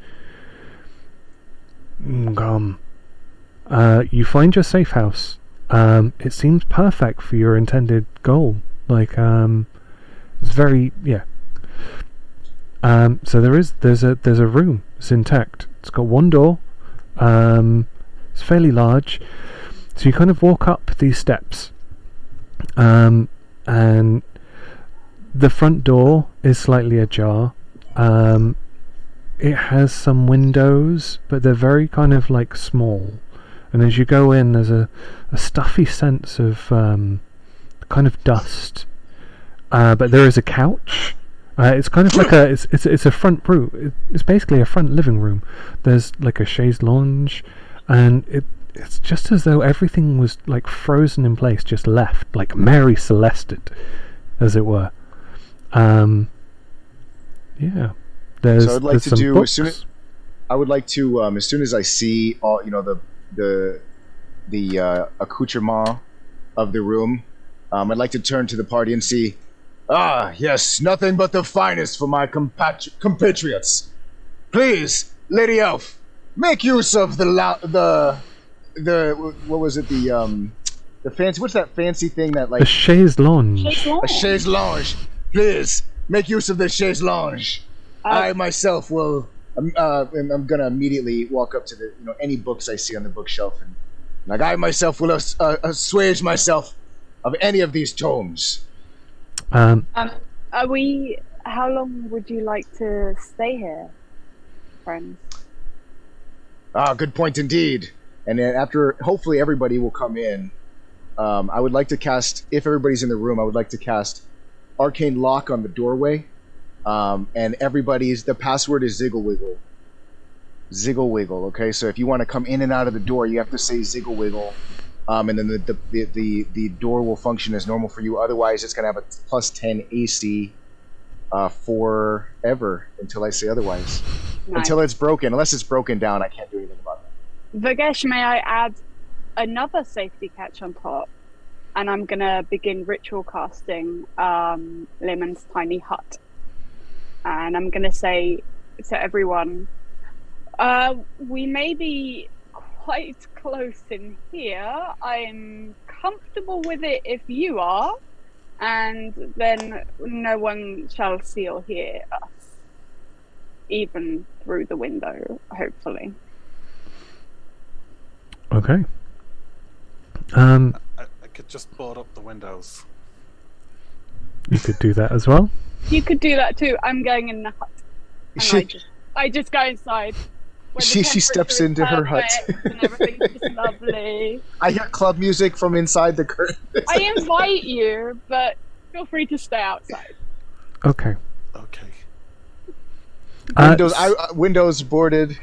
Come. You find your safe house. It seems perfect for your intended goal. It's very, yeah. So there's a room. It's intact. It's got one door. It's fairly large. So you kind of walk up these steps. And the front door is slightly ajar. It has some windows, but they're very kind of like small. And as you go in, there's a stuffy sense of kind of dust. But there is a couch. It's kind of like it's a front room. It's basically a front living room. There's like a chaise lounge, and it's just as though everything was like frozen in place, just left, like Mary Celested, as it were. Yeah. So I'd like to do books. as soon as I see all the accoutrement of the room, I'd like to turn to the party and see. Ah, yes, nothing but the finest for my compatriots. Please, Lady Elf, make use of the what was it, the fancy, what's that fancy thing that like... The chaise lounge. A chaise lounge. Please, make use of the chaise lounge. I myself will, I'm gonna immediately walk up to the, any books I see on the bookshelf, and like I myself will assuage myself of any of these tomes. How long would you like to stay here, friends? Ah, good point indeed. And then after, hopefully everybody will come in. I would like to cast, if everybody's in the room, I would like to cast Arcane Lock on the doorway. And the password is Ziggle Wiggle. Ziggle Wiggle, okay? So if you want to come in and out of the door, you have to say Ziggle Wiggle. And then the door will function as normal for you. Otherwise, it's going to have a plus 10 AC forever until I say otherwise. Nice. Until it's broken. Unless it's broken down, I can't do anything about that. Vagesh, may I add another safety catch on top? And I'm going to begin ritual casting Lemon's tiny hut. And I'm going to say to everyone, we may be quite close in here. I'm comfortable with it if you are. And then no one shall see or hear us. Even through the window, hopefully. Okay. I I could just board up the windows. You could do that as well. You could do that too. I'm going in the hut. And She, I just go inside. Where the she steps temperature is into her hut. perfect and everything's just lovely. I hear club music from inside the curtain. I invite you, but feel free to stay outside. Okay. Okay. Windows boarded.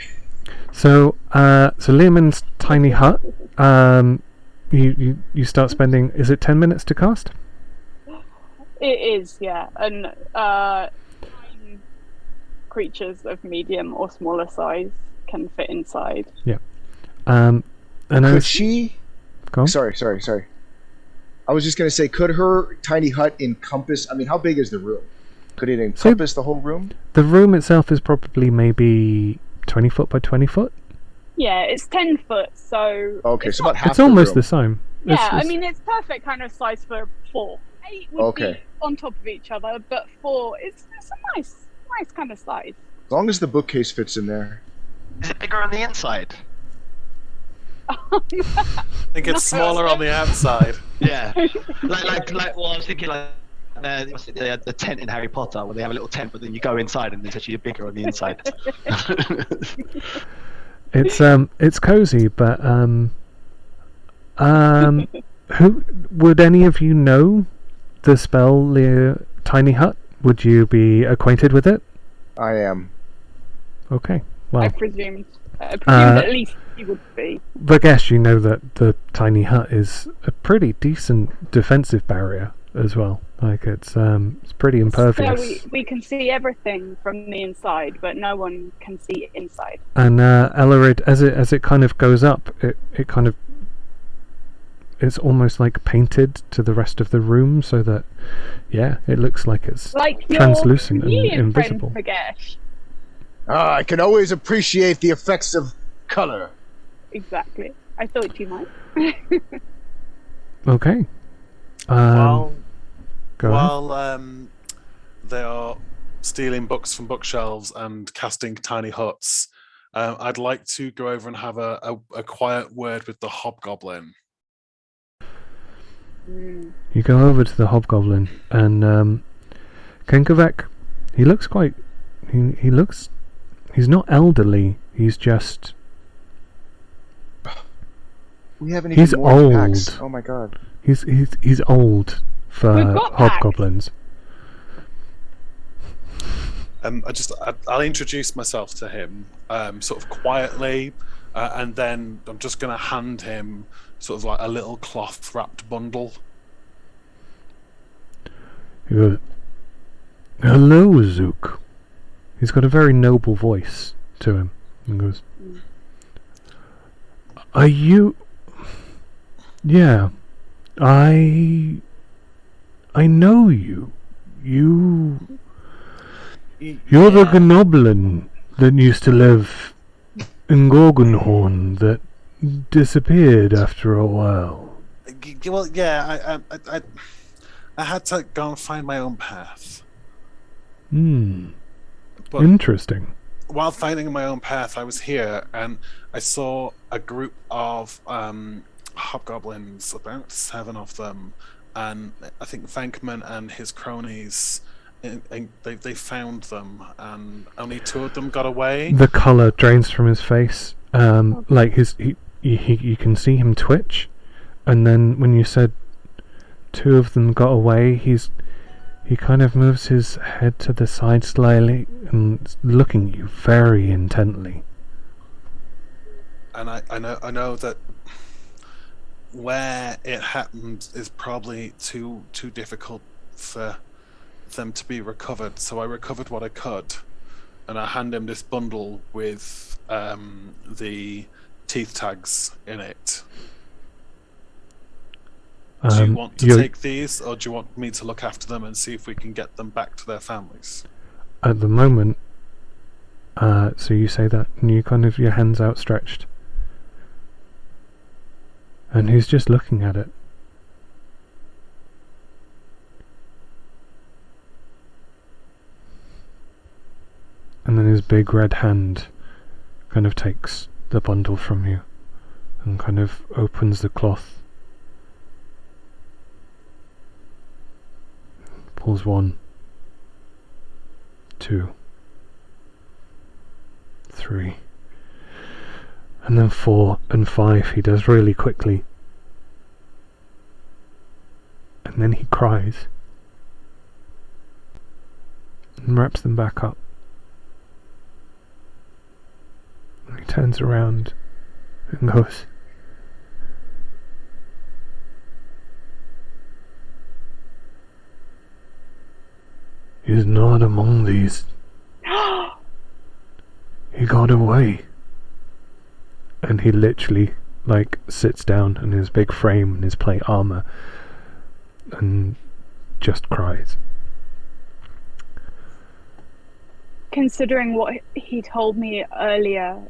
So Lehman's tiny hut. You start spending. Is it 10 minutes to cast? It is, yeah. And 9 creatures of medium or smaller size can fit inside. Yeah. And Could she? Go on. Sorry. I was just gonna say, could her tiny hut encompass? I mean, how big is the room? Could it encompass the whole room? The room itself is probably maybe 20 foot by 20 foot. Yeah, it's 10 foot, so... Okay, so about half. It's almost the the same. Yeah, It's- I mean, it's perfect kind of size for 4. 8 would be on top of each other, but 4, it's a nice kind of size. As long as the bookcase fits in there. Is it bigger on the inside? I think it's smaller on the outside. Yeah. like. Well, I was thinking like the tent in Harry Potter, where they have a little tent, but then you go inside and it's actually bigger on the inside. It's cozy, but who would any of you know the spell Tiny Hut? Would you be acquainted with it? I am. Okay. I Well, presumed at least he would be. but I guess you know that the Tiny Hut is a pretty decent defensive barrier as well. Like it's pretty impervious. So we can see everything from the inside, but no one can see inside. And Ellerid, as it kind of goes up, it kind of it's almost like painted to the rest of the room, so that it looks like it's Like your translucent and chameleon invisible. friend, Pagesh. I can always appreciate the effects of color. Exactly. I thought you might. Okay. While Go ahead. They are stealing books from bookshelves and casting tiny huts, I'd like to go over and have a quiet word with the hobgoblin. You go over to the hobgoblin, and Kenkovek, he looks quite. He looks. He's not elderly. He's just. We haven't even He's worn old. packs. Oh my god. He's old for We've got packs. hobgoblins. I'll introduce myself to him, sort of quietly, and then I'm just going to hand him sort of like a little cloth wrapped bundle. He goes, "Hello, Zook." He's got a very noble voice to him. He goes, "Are you?" "Yeah, I know you. You're the Gnoblin that used to live in Gorgonhorn that disappeared after a while." Well, yeah, I had to go and find my own path. But Interesting. while finding my own path, I was here and I saw a group of hobgoblins, about 7 of them, and I think Venkman and his cronies. They found them, and only 2 of them got away. The colour drains from his face. Like you can see him twitch, and then when you said 2 of them got away, he kind of moves his head to the side slightly and is looking at you very intently. And I know that where it happened is probably too difficult for them to be recovered, so I recovered what I could, and I hand him this bundle with the teeth tags in it. Do you want to take these, or do you want me to look after them and see if we can get them back to their families? At the moment, so you say that, and you kind of your hands outstretched, and he's just looking at it. And then his big red hand kind of takes the bundle from you and kind of opens the cloth Pulls 1, 2, 3, and then 4 and 5 he does really quickly. And then he cries and wraps them back up. And he turns around and goes, "He's not among these. He got away." And he literally, like, sits down in his big frame and his plate armor and just cries. Considering what he told me earlier,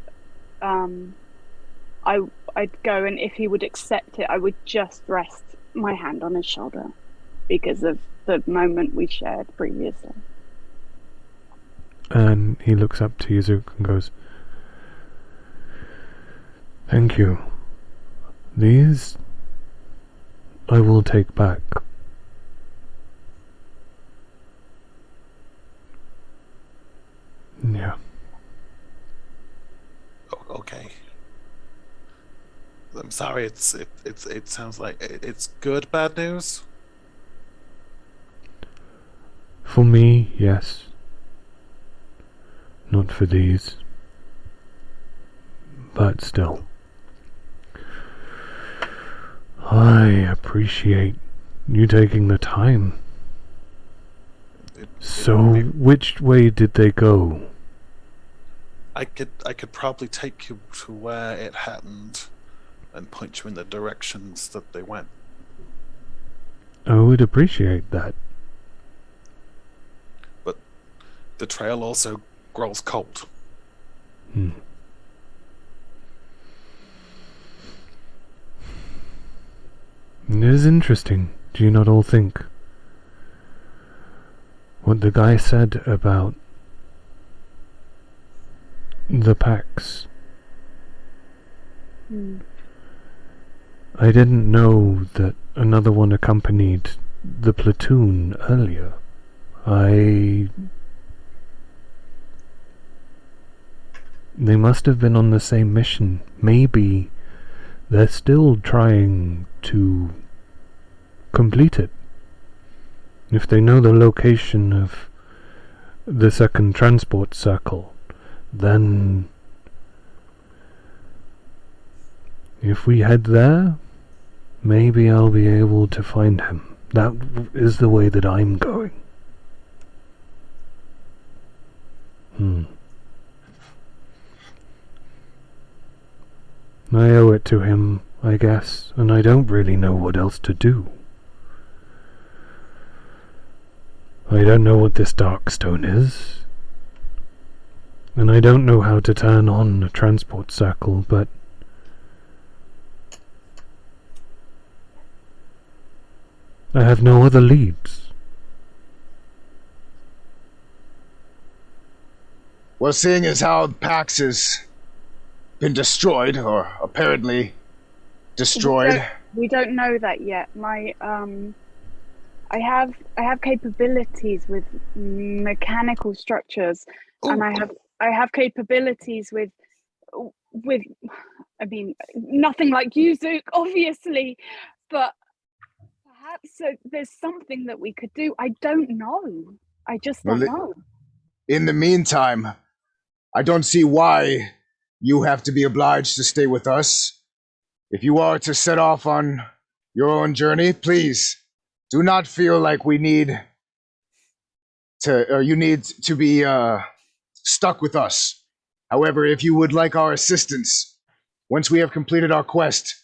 I'd go, and if he would accept it, I would just rest my hand on his shoulder because of the moment we shared previously. And he looks up to Yuzuk and goes, "Thank you. These I will take back." Yeah. Okay. I'm sorry. It sounds like it's good bad news. For me, yes. Not for these. But still. I appreciate you taking the time. So, which way did they go? I could probably take you to where it happened and point you in the directions that they went. I would appreciate that. But the trail also grows cold. Hmm. It is interesting, do you not all think? What the guy said about the packs. I didn't know that another one accompanied the platoon earlier. They must have been on the same mission. Maybe they're still trying to complete it. If they know the location of the second transport circle, then if we head there, maybe I'll be able to find him. That is the way that I'm going. I owe it to him, I guess, and I don't really know what else to do. I don't know what this dark stone is, and I don't know how to turn on a transport circle, but I have no other leads. Well, seeing as how Pax has been destroyed, or apparently destroyed. We don't know that yet. I have capabilities with mechanical structures. Ooh. And I have capabilities with I mean, nothing like you, Zook, obviously, but perhaps there's something that we could do. I don't know. I just don't know. In the meantime, I don't see why you have to be obliged to stay with us. If you are to set off on your own journey, please do not feel like we need to, or you need to be stuck with us. However, if you would like our assistance, once we have completed our quest,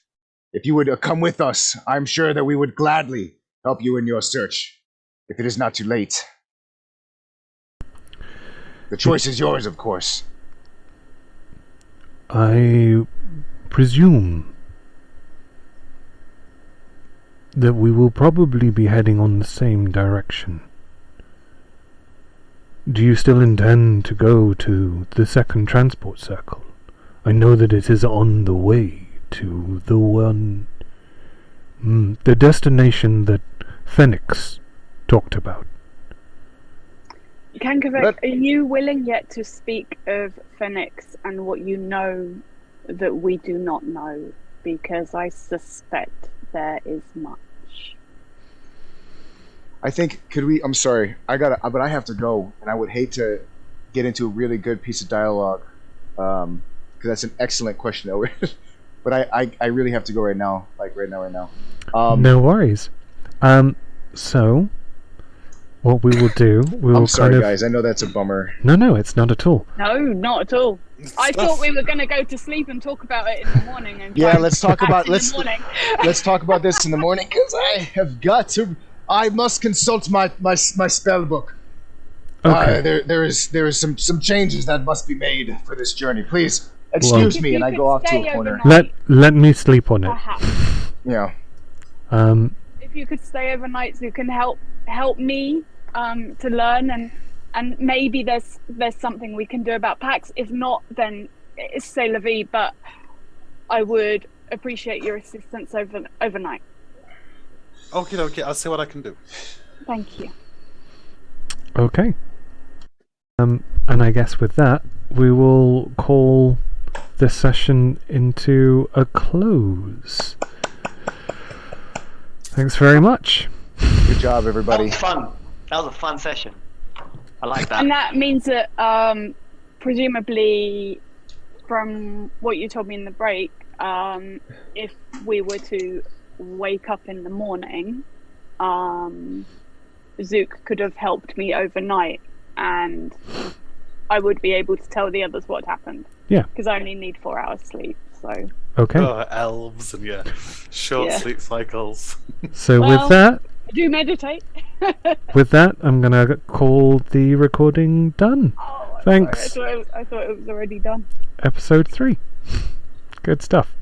if you would come with us, I'm sure that we would gladly help you in your search, if it is not too late. The choice is yours, of course. I presume that we will probably be heading on the same direction. Do you still intend to go to the second transport circle? I know that it is on the way to the one... the destination that Phoenix talked about. Kankavek, But- are you willing yet to speak of Phoenix and what you know that we do not know? Because I suspect there is much. I think could we? I'm sorry, but I have to go, and I would hate to get into a really good piece of dialogue, because that's an excellent question, Elwood. But I really have to go right now, like right now. No worries. So what we will do, we will I'm sorry, kind of... guys. I know that's a bummer. No, it's not at all. No, not at all. I thought we were going to go to sleep and talk about it in the morning. And Yeah, try and let's talk act about in let's the morning. let's talk about this in the morning, because I have got to. I must consult my spell book. Okay. There is some changes that must be made for this journey. Please excuse If me, you and I could go off to stay a corner. overnight, Let me sleep on it. perhaps. Yeah. If you could stay overnight, so you can help me to learn, and maybe there's something we can do about Pax. If not, then it's c'est la vie. But I would appreciate your assistance overnight. Okay, I'll see what I can do. Thank you. Okay. And I guess with that, we will call this session into a close. Thanks very much. Good job, That everybody. was fun. That was a fun session. I like that. And that means that presumably, from what you told me in the break, if we were to wake up in the morning, Zook could have helped me overnight, and I would be able to tell the others what happened. Yeah. Because I only need 4 hours sleep, so... Okay. Elves and short Yeah. sleep cycles. So Well- with that, I do meditate. I'm gonna call the recording done. Oh, Thanks. I thought it was already done. Episode 3. Good stuff.